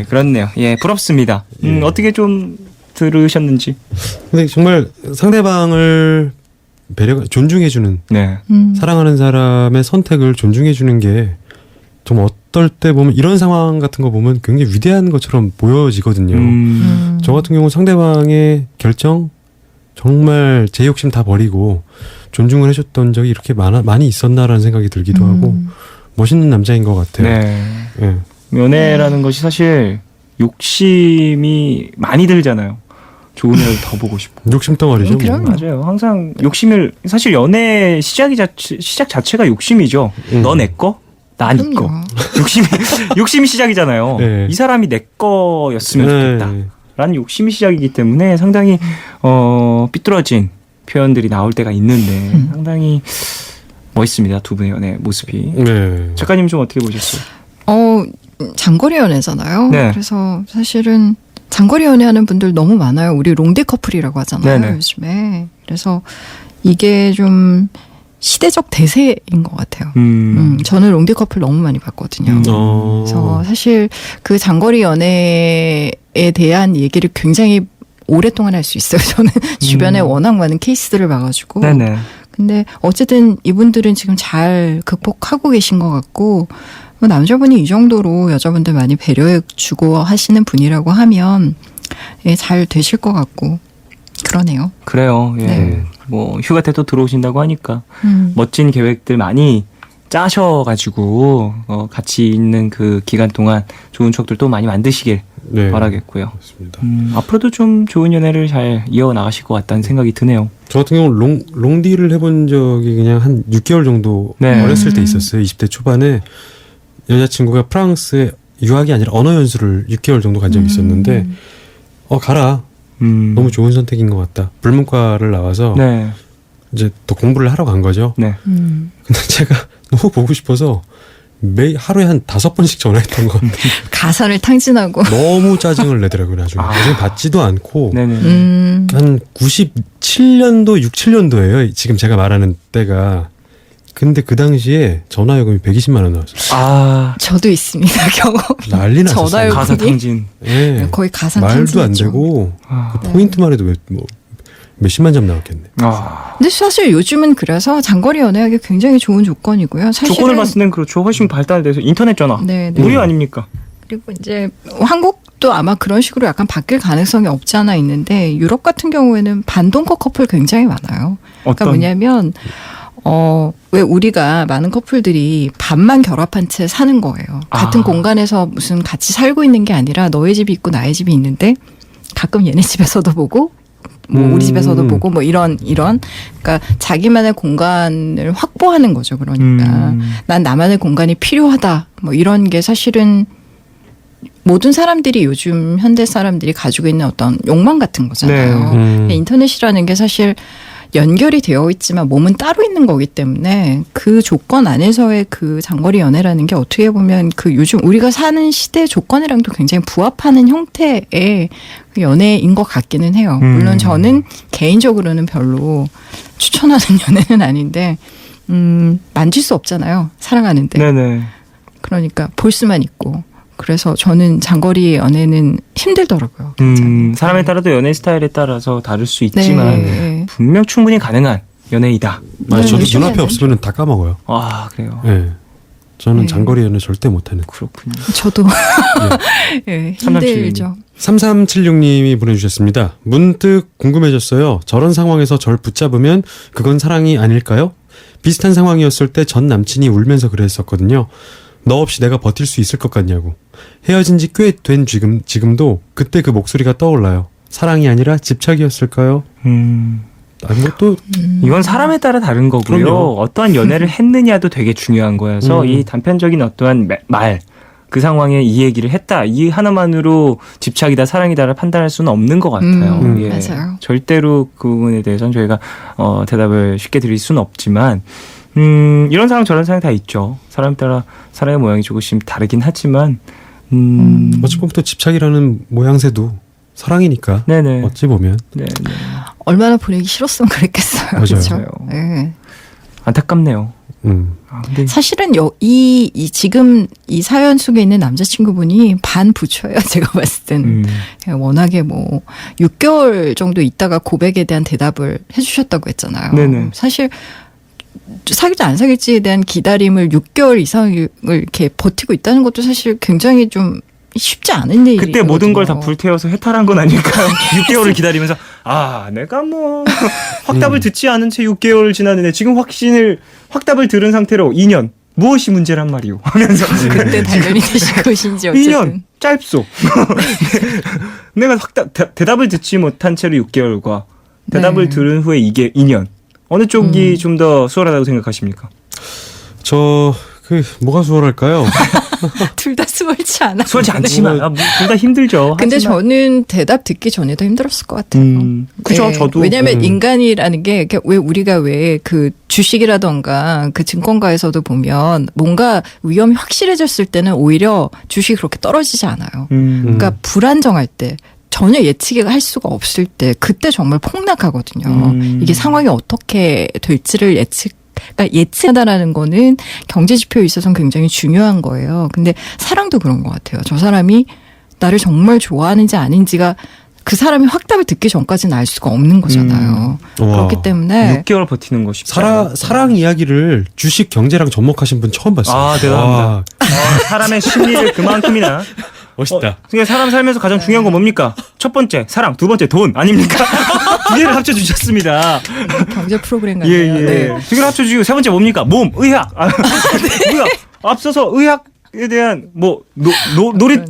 그렇네요. 부럽습니다. 어떻게 좀 들으셨는지. 근데 정말 상대방을 존중해주는, 네. 사랑하는 사람의 선택을 존중해주는 게 정말 어떨 때 보면 이런 상황 같은 거 보면 굉장히 위대한 것처럼 보여지거든요. 저 같은 경우 상대방의 결정 정말 제 욕심 다 버리고 존중을 해줬던 적이 이렇게 많이 있었나라는 생각이 들기도 하고 멋있는 남자인 것 같아요. 네. 예. 연애라는 것이 사실 욕심이 많이 들잖아요. 좋은 애를 더 보고 싶고. 욕심 덩어리죠. 그럼요. 뭐. 맞아요. 항상 욕심을 사실 연애 시작 자체가 욕심이죠. 너 내 거, 나 네 거. 욕심이 시작이잖아요. 네. 이 사람이 내 거였으면 좋겠다. 네. 라는 욕심이 시작이기 때문에 상당히 삐뚤어진 표현들이 나올 때가 있는데 상당히 멋있습니다. 두 분의 연애 모습이. 네. 작가님 좀 어떻게 보셨어요? 장거리 연애잖아요. 네. 그래서 사실은 장거리 연애하는 분들 너무 많아요. 우리 롱디 커플이라고 하잖아요. 네네. 요즘에. 그래서 이게 좀 시대적 대세인 것 같아요. 저는 롱디 커플 너무 많이 봤거든요. 그래서 사실 그 장거리 연애에 대한 얘기를 굉장히 오랫동안 할 수 있어요. 저는 주변에 워낙 많은 케이스들을 봐가지고. 네네. 근데 어쨌든 이분들은 지금 잘 극복하고 계신 것 같고, 남자분이 이 정도로 여자분들 많이 배려해주고 하시는 분이라고 하면 잘 되실 것 같고 그러네요. 그래요. 예. 네. 뭐 휴가 때 또 들어오신다고 하니까 멋진 계획들 많이 짜셔가지고 같이 있는 그 기간 동안 좋은 추억들 또 많이 만드시길 네. 바라겠고요. 맞습니다. 앞으로도 좀 좋은 연애를 잘 이어나가실 것 같다는 생각이 드네요. 저 같은 경우는 롱디를 해본 적이 그냥 한 6개월 정도 네. 어렸을 때 있었어요. 20대 초반에 여자친구가 프랑스에 유학이 아니라 언어 연수를 6개월 정도 간 적이 있었는데 가라. 너무 좋은 선택인 것 같다. 불문과를 나와서 네. 이제 또 공부를 하러 간 거죠. 네. 근데 제가 너무 보고 싶어서 하루에 한 5번씩 전화했던 것 같아요. 가사를 탕진하고. 너무 짜증을 내더라고요. 나중에. 나중에 받지도 않고. 네네. 한 97년도, 6, 7년도예요. 지금 제가 말하는 때가. 근데 그 당시에 전화요금이 120만 원 나왔어요. 저도 있습니다. 경험. 난리 났었어요. 전화요금이? 가사 탕진. 네. 거의 가사 말도 안 탕진이죠. 되고 그 포인트만 해도 몇십만 점 나왔겠네. 근데 사실 요즘은 그래서 장거리 연애하기 굉장히 좋은 조건이고요. 사실은 조건을 봤을 땐 그렇죠. 훨씬 발달돼서 인터넷 전화. 네. 무료 아닙니까? 그리고 이제 한국도 아마 그런 식으로 약간 바뀔 가능성이 없지 않아 있는데 유럽 같은 경우에는 반동거 커플 굉장히 많아요. 그러니까 뭐냐면 왜 우리가 많은 커플들이 반만 결합한 채 사는 거예요. 같은 공간에서 무슨 같이 살고 있는 게 아니라 너의 집이 있고 나의 집이 있는데 가끔 얘네 집에서도 보고 우리 집에서도 보고 이런 그러니까 자기만의 공간을 확보하는 거죠. 그러니까 난 나만의 공간이 필요하다. 이런 게 사실은 모든 사람들이 요즘 현대 사람들이 가지고 있는 어떤 욕망 같은 거잖아요. 인터넷이라는 게 사실 연결이 되어 있지만 몸은 따로 있는 거기 때문에 그 조건 안에서의 그 장거리 연애라는 게 어떻게 보면 그 요즘 우리가 사는 시대 조건이랑도 굉장히 부합하는 형태의 연애인 것 같기는 해요. 물론 저는 개인적으로는 별로 추천하는 연애는 아닌데 만질 수 없잖아요. 사랑하는데. 네네. 그러니까 볼 수만 있고. 그래서 저는 장거리 연애는 힘들더라고요. 사람에 따라도 연애 스타일에 따라서 다를 수 있지만 네. 분명 충분히 가능한 연애이다. 저도 요즘에는- 눈앞에 없으면 다 까먹어요. 그래요. 네. 저는 장거리 연애 절대 못하는. 그렇군요. 저도 예, 힘들죠. 3376님이 보내주셨습니다. 문득 궁금해졌어요. 저런 상황에서 절 붙잡으면 그건 사랑이 아닐까요? 비슷한 상황이었을 때 전 남친이 울면서 그랬었거든요. 너 없이 내가 버틸 수 있을 것 같냐고. 헤어진 지 꽤 된 지금도 그때 그 목소리가 떠올라요. 사랑이 아니라 집착이었을까요? 이건 사람에 따라 다른 거고요. 그럼요. 어떠한 연애를 했느냐도 되게 중요한 거여서 이 단편적인 어떠한 말, 그 상황에 이 얘기를 했다. 이 하나만으로 집착이다, 사랑이다를 판단할 수는 없는 것 같아요. 예. 맞아요. 절대로 그 부분에 대해서는 저희가 대답을 쉽게 드릴 수는 없지만 이런 상황 저런 상황 다 있죠. 사람 따라 사랑의 모양이 조금씩 다르긴 하지만 어찌 보면 또 집착이라는 모양새도 사랑이니까. 네네. 어찌 보면. 네네. 얼마나 보내기 싫었으면 그랬겠어요. 맞아요. 그렇죠? 네. 안타깝네요. 근데 사실은 지금 이 사연 속에 있는 남자친구분이 반부처예요. 제가 봤을 때는. 워낙에 뭐 6개월 정도 있다가 고백에 대한 대답을 해주셨다고 했잖아요. 네네. 사실 사귈지 안 사귈지에 대한 기다림을 6개월 이상을 이렇게 버티고 있다는 것도 사실 굉장히 좀 쉽지 않은 일이거든요. 그때 모든 걸 다 불태워서 해탈한 건 아닐까요? 6개월을 기다리면서 내가 뭐 확답을 듣지 않은 채 6개월을 지났는데 지금 확답을 들은 상태로 2년 무엇이 문제란 말이오 하면서 그때 단련이 되신 것인지 어쨌든. 2년 짧소. 내가 대답을 듣지 못한 채로 6개월과 대답을 네. 들은 후에 이게 2년. 어느 쪽이 좀 더 수월하다고 생각하십니까? 뭐가 수월할까요? 둘 다 수월치 않아. 수월치 않지만 둘 다 힘들죠. 근데 하지만. 저는 대답 듣기 전에도 힘들었을 것 같아요. 그죠, 저도. 왜냐하면 인간이라는 게 이렇게 왜 우리가 왜 그 주식이라던가 그 증권가에서도 보면 뭔가 위험이 확실해졌을 때는 오히려 주식이 그렇게 떨어지지 않아요. 그러니까 불안정할 때. 전혀 예측할 수가 없을 때 그때 정말 폭락하거든요. 이게 상황이 어떻게 될지를 그러니까 예측하다라는 거는 경제 지표에 있어서는 굉장히 중요한 거예요. 근데 사랑도 그런 것 같아요. 저 사람이 나를 정말 좋아하는지 아닌지가 그 사람이 확답을 듣기 전까지는 알 수가 없는 거잖아요. 그렇기 때문에 6개월 버티는 거 쉽지 않아요. 사랑 이야기를 주식 경제랑 접목하신 분 처음 봤어요. 아, 대단합니다. 와, 사람의 심리를 그만큼이나. 멋있다. 그러니까 사람 살면서 가장 중요한 건 뭡니까? 첫 번째 사랑, 두 번째 돈 아닙니까? 두 개를 합쳐주셨습니다. 경제 프로그램 같네요. 예. 네. 두 개를 합쳐주시고 세 번째 뭡니까? 몸, 의학. 의학. 앞서서 의학에 대한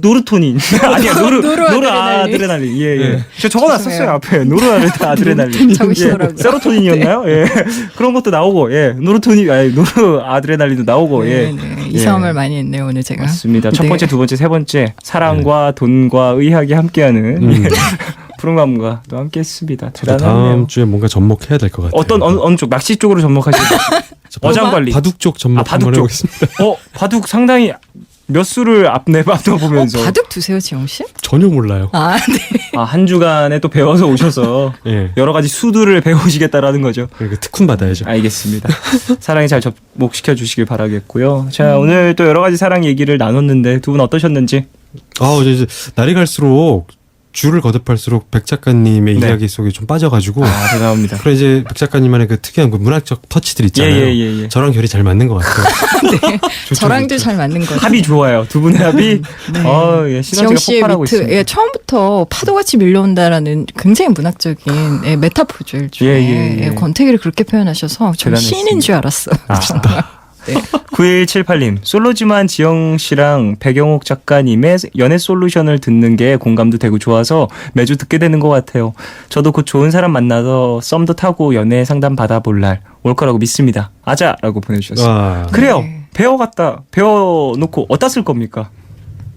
노르토닌 아니야 노르아드레날린. 예. 제가 적어놨었어요 앞에 노르아드레날린. 적으시더라고요. 세로토닌이었나요? 예. 그런 것도 나오고 노르아드레날린도 나오고 예. 네. 이 싸움을 많이 했네요 오늘 제가. 맞습니다. 첫 네. 번째, 두 번째, 세 번째 사랑과 돈과 의학이 함께하는 프로그램과 또 함께했습니다. 저도 대단하네요. 다음 주에 뭔가 접목해야 될 것 같아요. 어느 쪽 낚시 쪽으로 접목하시는 어장 관리. 바둑 쪽 접목 바둑 한번 쪽. 해보겠습니다. 바둑 상당히 몇 수를 앞내보면서 바둑 두세요 지영 씨? 전혀 몰라요. 네. 한 주간에 또 배워서 오셔서 예. 여러 가지 수들을 배우시겠다라는 거죠. 그러니까 특훈 받아야죠. 알겠습니다. 사랑에 잘 접목시켜 주시길 바라겠고요. 자, 오늘 또 여러 가지 사랑 얘기를 나눴는데 두 분 어떠셨는지? 이제 날이 갈수록 줄을 거듭할수록 백 작가님의 네. 이야기 속에 좀 빠져가지고. 대단합니다. 그래 이제 백 작가님만의 그 특이한 그 문학적 터치들 있잖아요. 예. 저랑 결이 잘 맞는 것 같아요. 네. 저랑도 잘 맞는 거 같아요. 합이 좋아요. 두 분의 합이 지영 시너지가 씨의 폭발하고 위트, 있습니다. 처음부터 파도같이 밀려온다라는 굉장히 문학적인 메타포죠 일종의. 예. 권태기를 그렇게 표현하셔서 저 대단했습니다. 시인인 줄 알았어요. 네. 9178님, 솔로지만 지영 씨랑 백영옥 작가님의 연애 솔루션을 듣는 게 공감도 되고 좋아서 매주 듣게 되는 것 같아요. 저도 곧 좋은 사람 만나서 썸도 타고 연애 상담 받아볼 날 올 거라고 믿습니다. 아자라고 보내주셨어요. 와. 그래요. 네. 배워놓고 어디다 쓸 겁니까?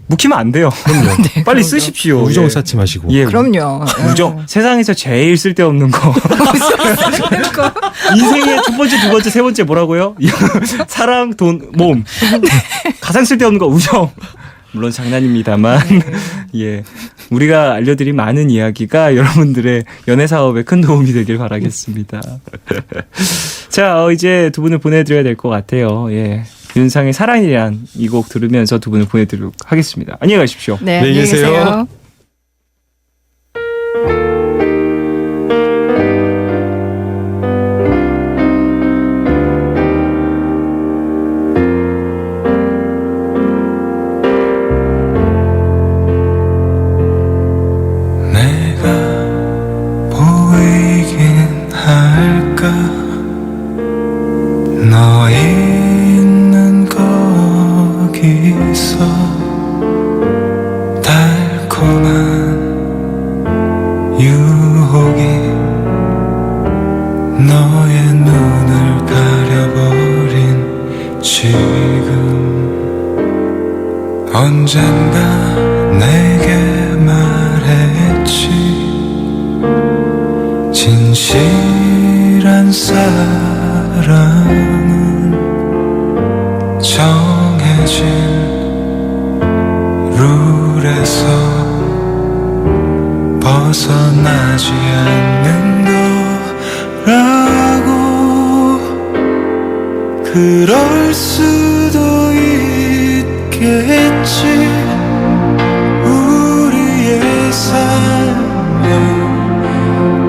묵히면 안 돼요. 네, 빨리 그럼요. 쓰십시오. 우정 예. 쌓지 마시고. 예. 그럼요. 우정. 세상에서 제일 쓸데없는 거. 인생의 첫 번째, 두 번째, 세 번째 뭐라고요? 사랑, 돈, 몸. 가장 쓸데없는 거 우정. 물론 장난입니다만 예, 우리가 알려드린 많은 이야기가 여러분들의 연애 사업에 큰 도움이 되길 바라겠습니다. 자, 이제 두 분을 보내드려야 될 것 같아요. 예, 윤상의 사랑이란 이 곡 들으면서 두 분을 보내드리도록 하겠습니다. 안녕히 가십시오. 네, 안녕히 안녕히 계세요. 계세요. 내가 보이긴 할까 너 있는 거기서 달콤 언젠가 내게 말했지 진실한 사랑은 정해진 룰에서 벗어나지 않는 거라고 그럴 수도 있겠지 우리의 삶에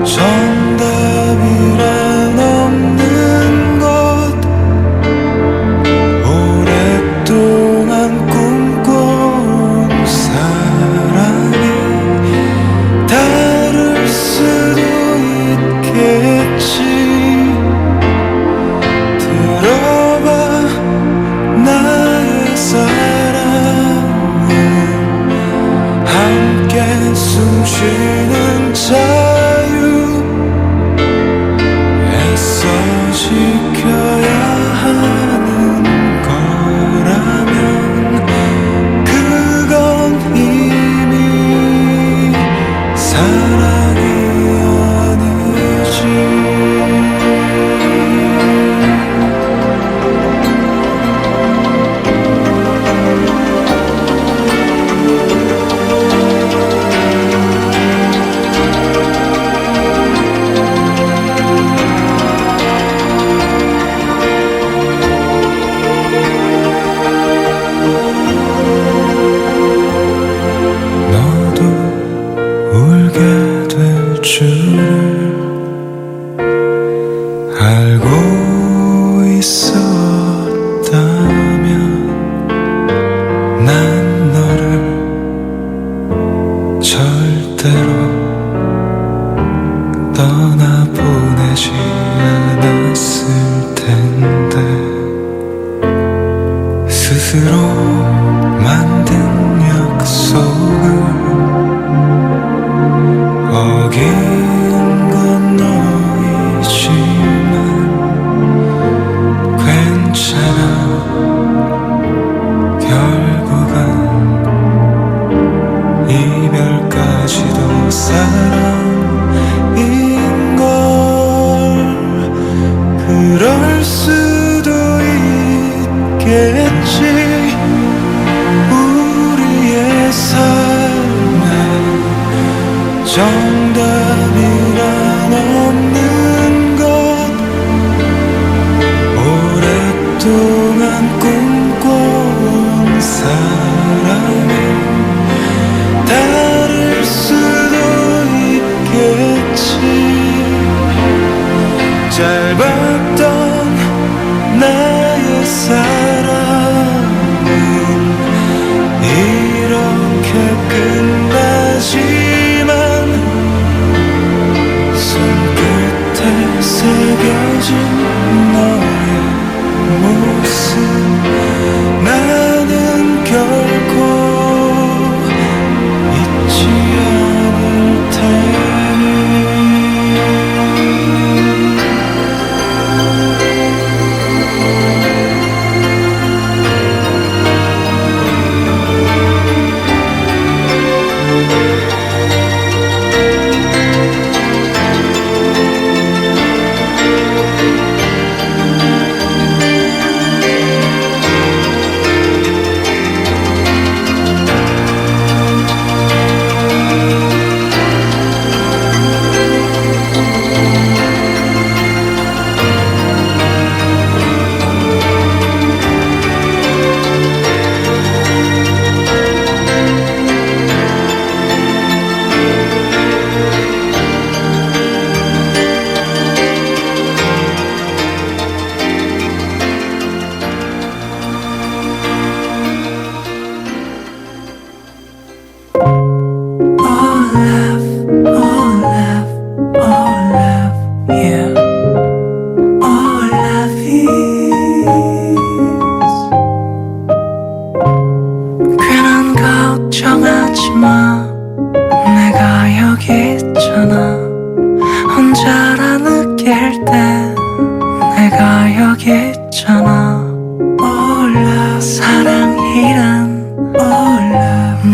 정답이란 없는 것 오랫동안 꿈꿔온 사랑이 다를 수도 있겠지 들어봐 나의 사랑은 함께 숨쉬는 자유 애써 지켜야 하는 거라면 그건 이미 사랑이 아니지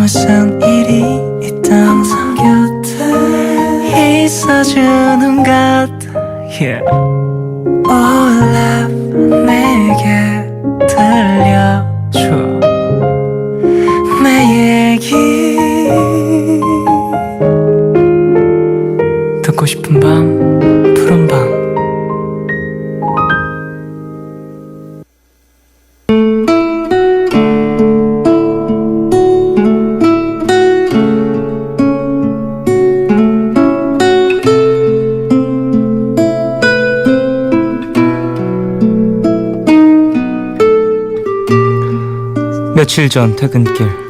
무슨 일이 있던 곁에 있어주는 것 yeah. 올라 내게 들려줘 내 얘기 듣고 싶은 밤 푸른 밤 며칠 전 퇴근길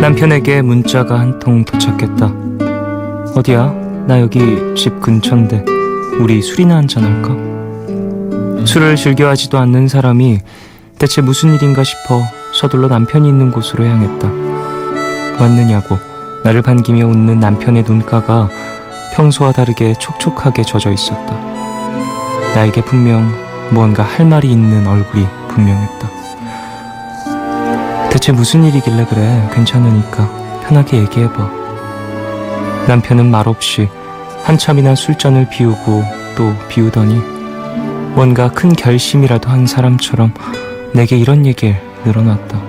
남편에게 문자가 한 통 도착했다. 어디야? 나 여기 집 근처인데 우리 술이나 한잔할까? 술을 즐겨하지도 않는 사람이 대체 무슨 일인가 싶어 서둘러 남편이 있는 곳으로 향했다. 왔느냐고 나를 반기며 웃는 남편의 눈가가 평소와 다르게 촉촉하게 젖어 있었다. 나에게 분명 무언가 할 말이 있는 얼굴이 분명했다. 대체 무슨 일이길래 그래? 괜찮으니까 편하게 얘기해봐. 남편은 말없이 한참이나 술잔을 비우고 또 비우더니 뭔가 큰 결심이라도 한 사람처럼 내게 이런 얘기를 늘어놨다.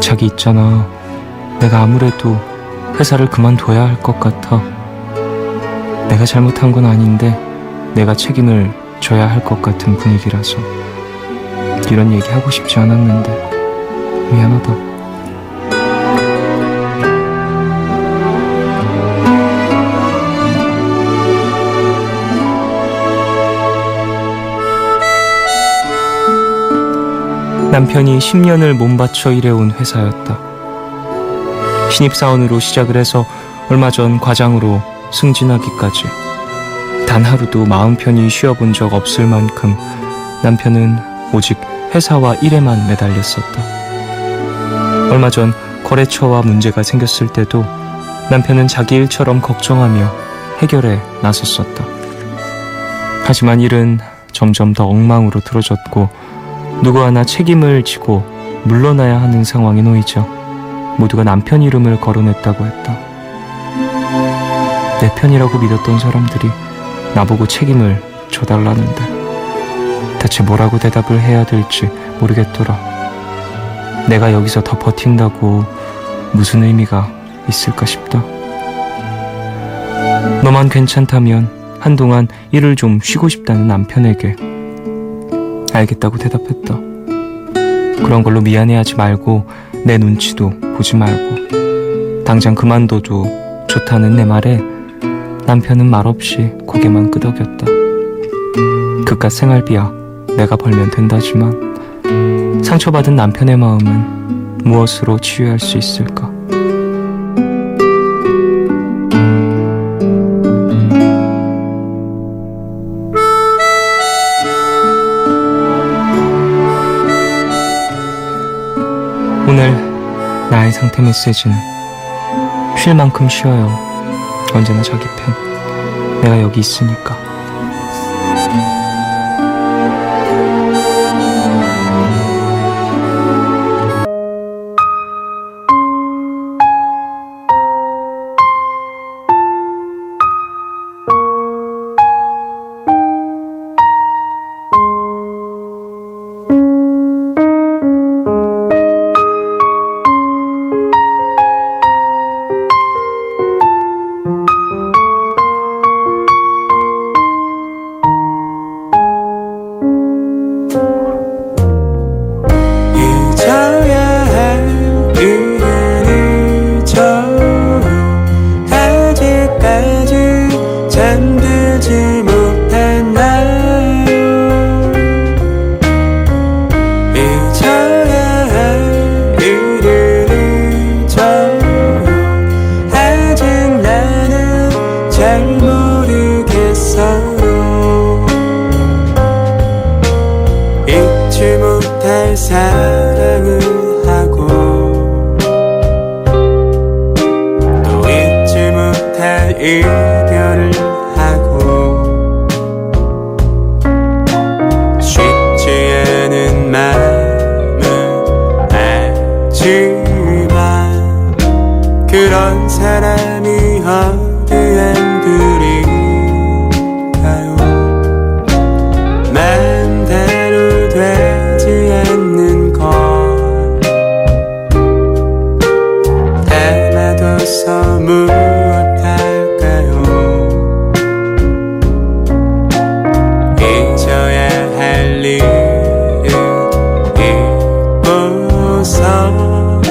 자기 있잖아. 내가 아무래도 회사를 그만둬야 할 것 같아. 내가 잘못한 건 아닌데 내가 책임을 져야 할 것 같은 분위기라서 이런 얘기 하고 싶지 않았는데 미안하다. 남편이 10년을 몸바쳐 일해온 회사였다. 신입사원으로 시작을 해서 얼마 전 과장으로 승진하기까지 단 하루도 마음 편히 쉬어본 적 없을 만큼 남편은 오직 회사와 일에만 매달렸었다. 얼마 전 거래처와 문제가 생겼을 때도 남편은 자기 일처럼 걱정하며 해결에 나섰었다. 하지만 일은 점점 더 엉망으로 틀어졌고 누구 하나 책임을 지고 물러나야 하는 상황에 놓이자 모두가 남편 이름을 거론했다고 했다. 내 편이라고 믿었던 사람들이 나보고 책임을 져달라는데 대체 뭐라고 대답을 해야 될지 모르겠더라. 내가 여기서 더 버틴다고 무슨 의미가 있을까 싶다. 너만 괜찮다면 한동안 일을 좀 쉬고 싶다는 남편에게 알겠다고 대답했다. 그런 걸로 미안해하지 말고 내 눈치도 보지 말고 당장 그만둬도 좋다는 내 말에 남편은 말없이 고개만 끄덕였다. 그깟 생활비야 내가 벌면 된다지만 상처받은 남편의 마음은 무엇으로 치유할 수 있을까? 오늘 나의 상태 메시지는 쉴 만큼 쉬어요. 언제나 자기 편. 내가 여기 있으니까. 그런 사람이 어디엔 둘인가요. 마음대로 되지 않는 건 담아둬서 무엇할까요. 잊어야 할 일은 잊고서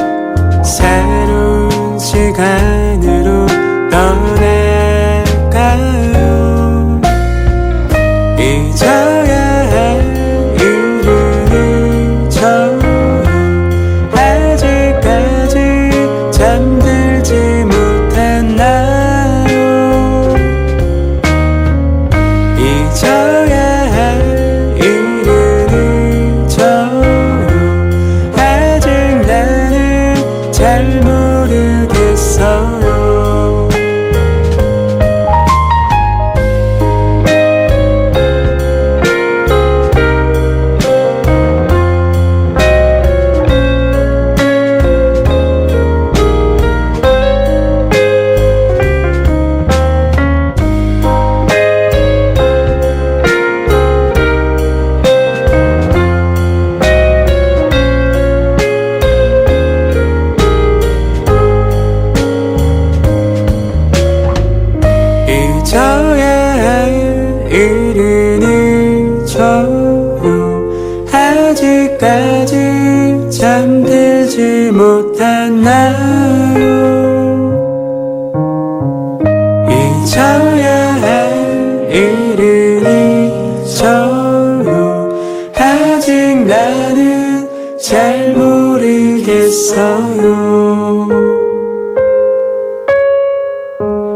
새로운 시간으로 떠날까요. 잊어야 할 일은 잊어요. 아직까지 잠들지 못했나요. 잊어야 할 일은 잊어요. 아직 나는 잘 모르겠어요. 잊어야 할 일은 잊어요. 아직까지 잠들지 못했나요. 잊어야 할 일은 잊어요. 아직 나는 잘 모르겠어요.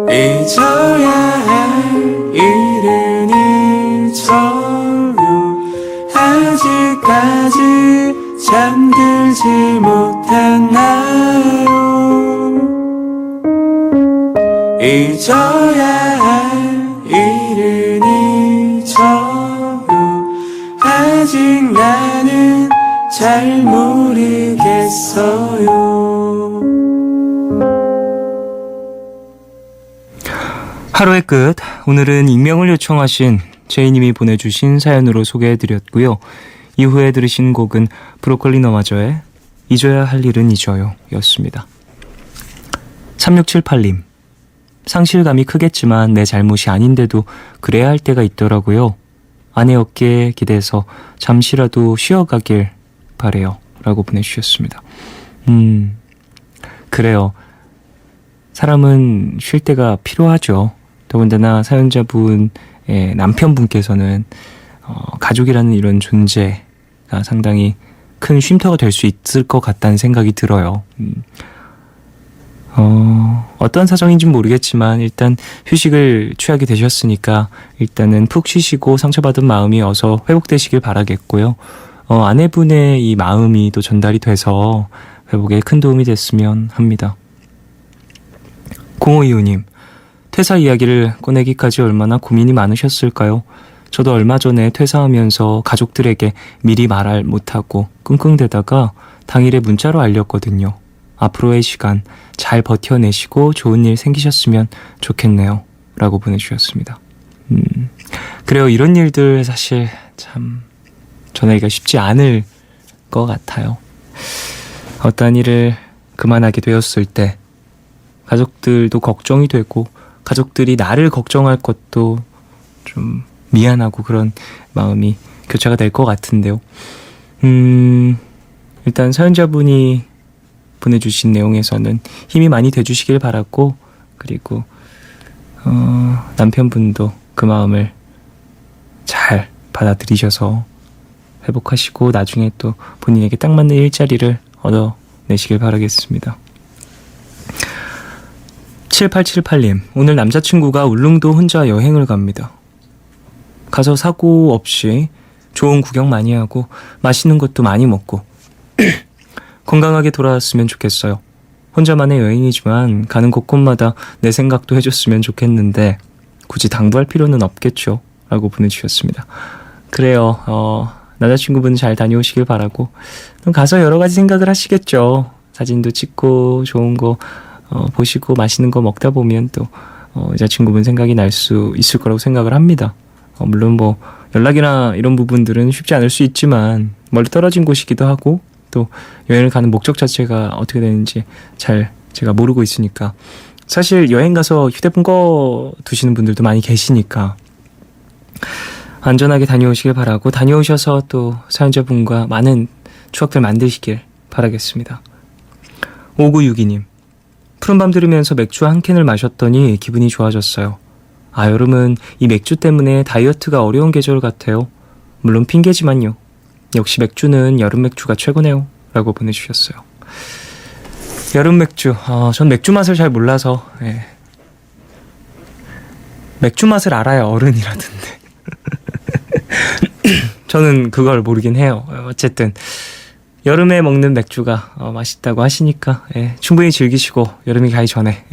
잊어야 할 일은 잊어요. 아직까지 잠들지 못했나요. 잊어야 할 일은 잊어요. 아직 나는 잘 모르겠어요. 하루의 끝, 오늘은 익명을 요청하신 제이님이 보내주신 사연으로 소개해드렸고요. 이후에 들으신 곡은 브로콜리 너마저의 잊어야 할 일은 잊어요 였습니다. 3678님, 상실감이 크겠지만 내 잘못이 아닌데도 그래야 할 때가 있더라고요. 아내 어깨에 기대서 잠시라도 쉬어가길 바래요 라고 보내주셨습니다. 그래요. 사람은 쉴 때가 필요하죠. 더군다나 사연자분의 남편분께서는 가족이라는 이런 존재가 상당히 큰 쉼터가 될 수 있을 것 같다는 생각이 들어요. 어떤 사정인지는 모르겠지만 일단 휴식을 취하게 되셨으니까 일단은 푹 쉬시고 상처받은 마음이 어서 회복되시길 바라겠고요. 아내분의 이 마음이 또 전달이 돼서 회복에 큰 도움이 됐으면 합니다. 0525님, 퇴사 이야기를 꺼내기까지 얼마나 고민이 많으셨을까요? 저도 얼마 전에 퇴사하면서 가족들에게 미리 말을 못하고 끙끙대다가 당일에 문자로 알렸거든요. 앞으로의 시간 잘 버텨내시고 좋은 일 생기셨으면 좋겠네요 라고 보내주셨습니다. 그래요. 이런 일들 사실 참 전하기가 쉽지 않을 것 같아요. 어떤 일을 그만하게 되었을 때 가족들도 걱정이 되고 가족들이 나를 걱정할 것도 좀 미안하고 그런 마음이 교차가 될 것 같은데요. 일단 사연자분이 보내주신 내용에서는 힘이 많이 돼주시길 바랐고, 그리고 남편분도 그 마음을 잘 받아들이셔서 회복하시고 나중에 또 본인에게 딱 맞는 일자리를 얻어내시길 바라겠습니다. 7878님, 오늘 남자친구가 울릉도 혼자 여행을 갑니다. 가서 사고 없이 좋은 구경 많이 하고 맛있는 것도 많이 먹고 건강하게 돌아왔으면 좋겠어요. 혼자만의 여행이지만 가는 곳곳마다 내 생각도 해줬으면 좋겠는데 굳이 당부할 필요는 없겠죠 라고 보내주셨습니다. 그래요. 남자친구분 잘 다녀오시길 바라고 그럼 가서 여러 가지 생각을 하시겠죠. 사진도 찍고 좋은 거 보시고 맛있는 거 먹다 보면 또 여자친구분 생각이 날 수 있을 거라고 생각을 합니다. 물론 뭐 연락이나 이런 부분들은 쉽지 않을 수 있지만 멀리 떨어진 곳이기도 하고 또 여행을 가는 목적 자체가 어떻게 되는지 잘 제가 모르고 있으니까 사실 여행 가서 휴대폰 꺼 두시는 분들도 많이 계시니까 안전하게 다녀오시길 바라고 다녀오셔서 또 사연자분과 많은 추억들 만드시길 바라겠습니다. 5962님 푸른밤 들으면서 맥주 한 캔을 마셨더니 기분이 좋아졌어요. 여름은 이 맥주 때문에 다이어트가 어려운 계절 같아요. 물론 핑계지만요. 역시 맥주는 여름 맥주가 최고네요. 라고 보내주셨어요. 여름 맥주. 전 맥주 맛을 잘 몰라서 맥주 맛을 알아야 어른이라던데. 저는 그걸 모르긴 해요. 어쨌든 여름에 먹는 맥주가 맛있다고 하시니까 충분히 즐기시고 여름이 가기 전에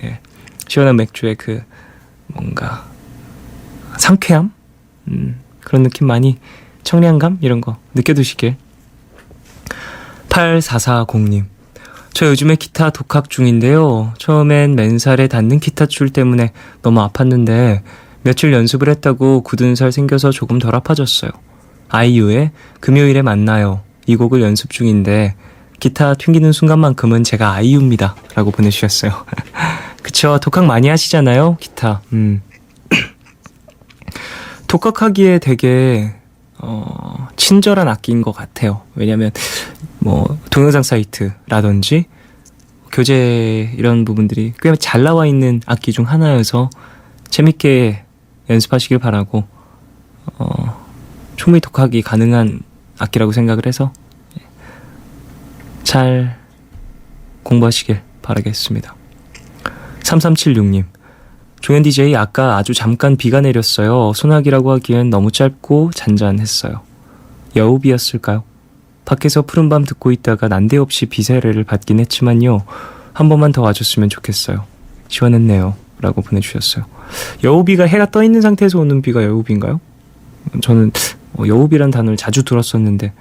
시원한 맥주의 그 뭔가 상쾌함? 그런 느낌 많이 청량감? 이런 거 느껴두시길. 8440님 저 요즘에 기타 독학 중인데요. 처음엔 맨살에 닿는 기타 줄 때문에 너무 아팠는데 며칠 연습을 했다고 굳은 살 생겨서 조금 덜 아파졌어요. 아이유의 금요일에 만나요. 이 곡을 연습 중인데 기타 튕기는 순간만큼은 제가 아이유입니다. 라고 보내주셨어요. 그쵸. 독학 많이 하시잖아요. 기타. 독학하기에 되게 친절한 악기인 것 같아요. 왜냐면 뭐 동영상 사이트라든지 교재 이런 부분들이 꽤 잘 나와 있는 악기 중 하나여서 재밌게 연습하시길 바라고 충분히 독학이 가능한 악기라고 생각을 해서 잘 공부하시길 바라겠습니다. 3376님 종현 DJ 아까 아주 잠깐 비가 내렸어요. 소나기라고 하기엔 너무 짧고 잔잔했어요. 여우비였을까요? 밖에서 푸른밤 듣고 있다가 난데없이 비 세례를 받긴 했지만요. 한 번만 더 와줬으면 좋겠어요. 시원했네요. 라고 보내주셨어요. 여우비가 해가 떠 있는 상태에서 오는 비가 여우비인가요? 저는 여우비란 단어를 자주 들었었는데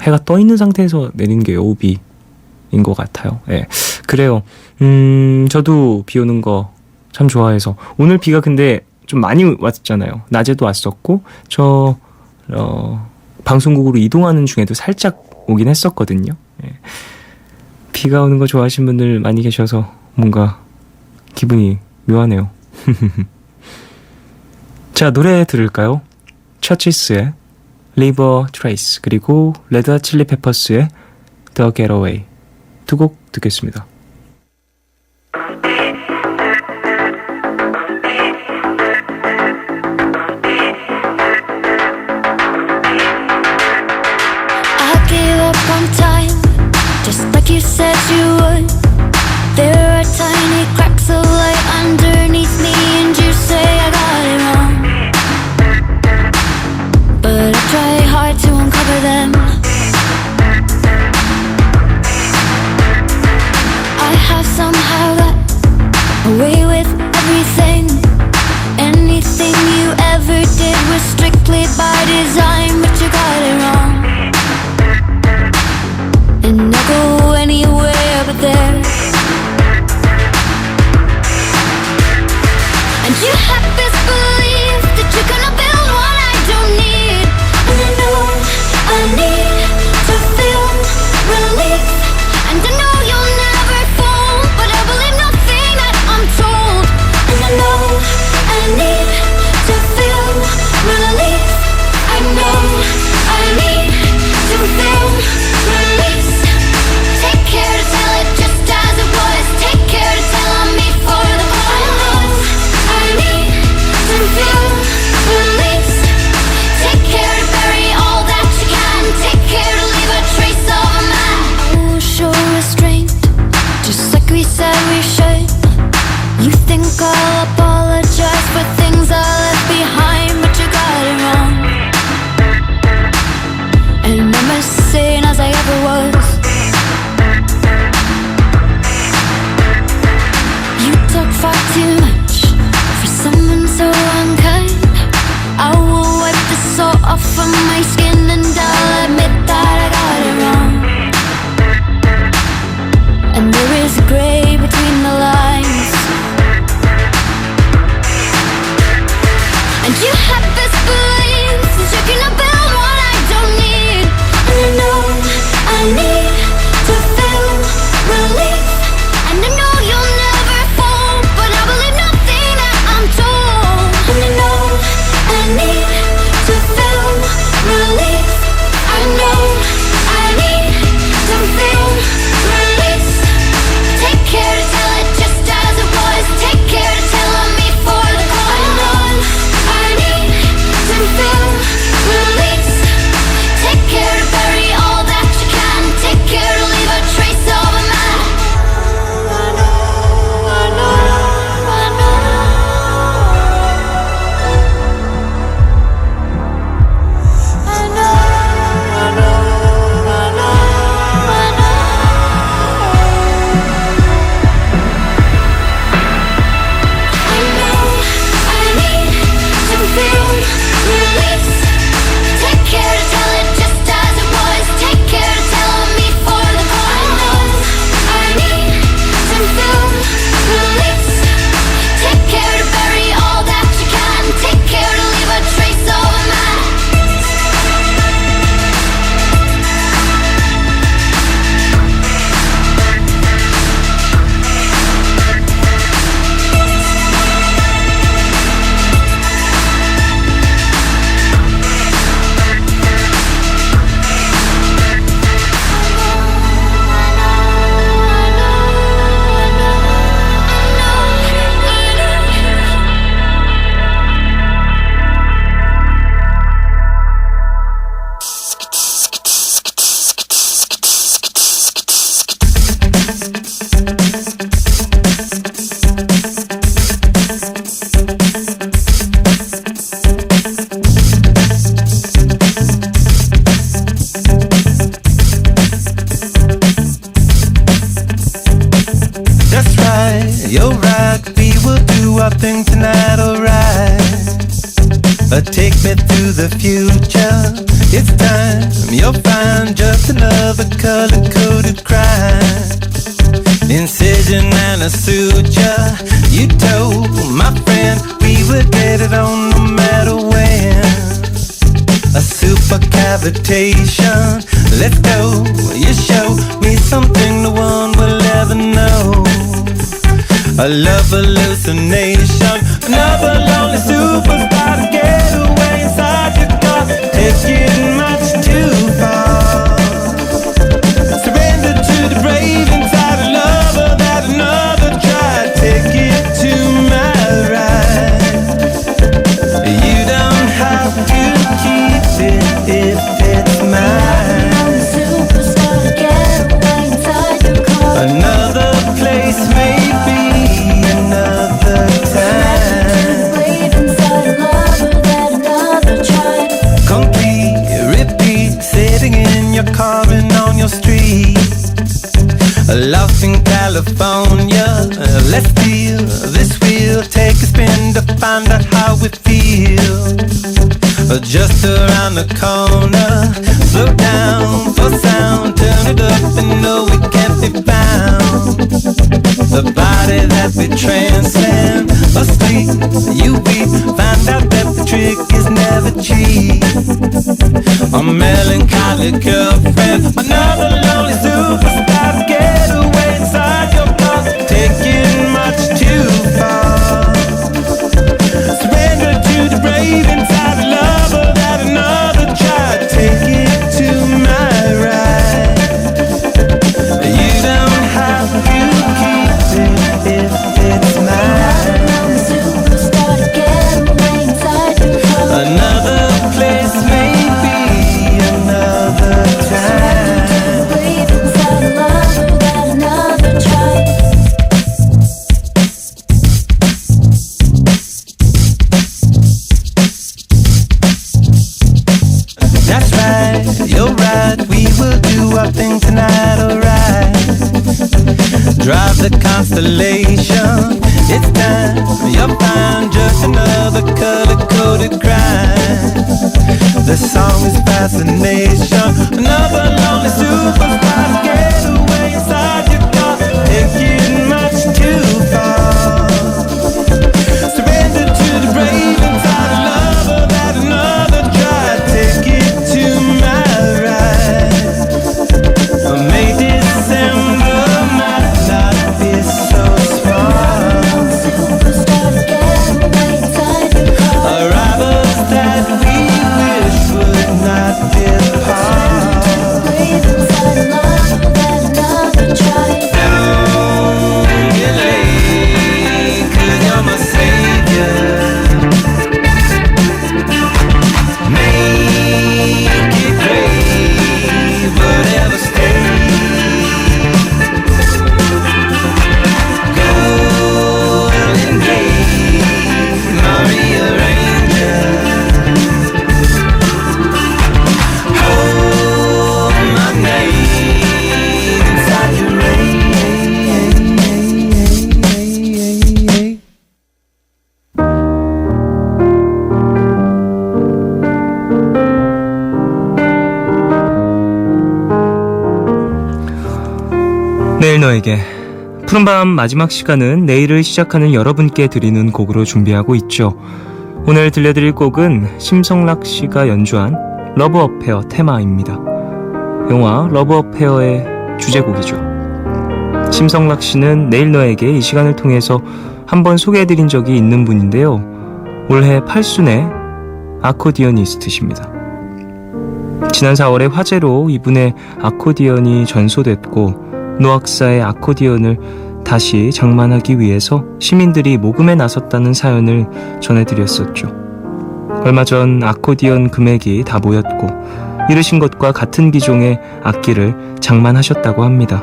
해가 떠 있는 상태에서 내리는 게 여우비인 것 같아요. 그래요. 저도 비 오는 거 참 좋아해서 오늘 비가 근데 좀 많이 왔잖아요. 낮에도 왔었고 저 방송국으로 이동하는 중에도 살짝 오긴 했었거든요. 비가 오는 거 좋아하시는 분들 많이 계셔서 뭔가 기분이 묘하네요. 자, 노래 들을까요? 처치스의 Leave a Trace 그리고 레드 핫 칠리 페퍼스의 The Getaway 두 곡 듣겠습니다. You said you would. There are tiny cracks of light underneath me, and you say I got it wrong. But I try hard to uncover them. I have somehow got away with everything. Anything you ever did was strictly by design, but you got it wrong. And I'll go anywhere but there. And you have this belief that you're gonna build what I don't need. And I know I need to feel relief. And I know you'll never fall, but I believe nothing that I'm told. And I know I need to feel relief. I know I need to feel relief. Take care to tell it just as it was. Take care to tell on me for the cause. I need to feel release. Take care to bury all that you can. Take care to leave a trace of a man. We'll show restraint, just like we said we should. You think I'll apologize for things I left behind, but you got it wrong. And I'm as sane as I ever was. Far too much for someone so unkind. I will wipe the salt off of my skin, and I'll admit that I got it wrong. And there is a gray between the right, you're right. We will do our thing tonight, alright. Take me to the future. It's time, you'll find just another color-coded crime. Incision and a suture. You told my friend we would get it on no matter when. A super cavitation. Let's go. You show me something no one will ever know. A love hallucination. Another lonely superstar to get away inside your car. Taking much too far. Surrender to the brave inside a lover that another tried. Take it to my ride. You don't have to keep it if it's mine. Another place, maybe another time. Complete repeat, sitting in your car and on your street. Lost in California, let's feel this wheel. Take a spin to find out how it feels. Just around the corner, slow down for sound. Turn it up and know it can't be found. The body that we transcend, asleep, you weep. Find out that the trick is never cheap. A melancholy girlfriend, another lonely superstar. Get away inside your car, taking much too far. Surrender to the brave inside a lover that another tried. Take it to my ride. You don't have to keep it if it's mine. Another place, maybe another time. That's right, you're right. We will do our thing tonight, alright. Drive the Constellation. It's time, you'll find just another color-coded crime. The song is fascination. Another lonely superstar. Get away inside your car, taking much too far. Surrender to the brave inside a lover that another tried. Take it to my ride. May December might not be so smart. Arrivals that we wish would not depart. Don't get late, 'cause you're my savior. Make it great, whatever stays. Golden Gate, Maria Ranger. Hold my name inside your rain. 내일 너에게 푸른밤 마지막 시간은 내일을 시작하는 여러분께 드리는 곡으로 준비하고 있죠. 오늘 들려드릴 곡은 심성락 씨가 연주한 러브 어페어 테마입니다. 영화 러브 어페어의 주제곡이죠. 심성락 씨는 내일 너에게 이 시간을 통해서 한번 소개해드린 적이 있는 분인데요. 올해 8순의 아코디언니스트십니다. 지난 4월에 화재로 이분의 아코디언이 전소됐고 노악사의 아코디언을 다시 장만하기 위해서 시민들이 모금에 나섰다는 사연을 전해드렸었죠. 얼마 전 아코디언 금액이 다 모였고 이르신 것과 같은 기종의 악기를 장만하셨다고 합니다.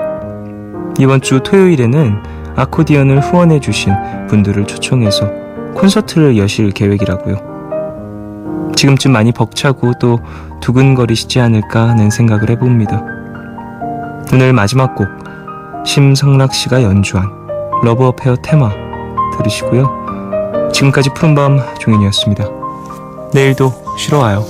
이번 주 토요일에는 아코디언을 후원해 주신 분들을 초청해서 콘서트를 여실 계획이라고요. 지금쯤 많이 벅차고 또 두근거리시지 않을까 하는 생각을 해봅니다. 오늘 마지막 곡 심성락 씨가 연주한 러브 어페어 테마 들으시고요. 지금까지 푸른밤 종현이었습니다. 내일도 쉬러 와요.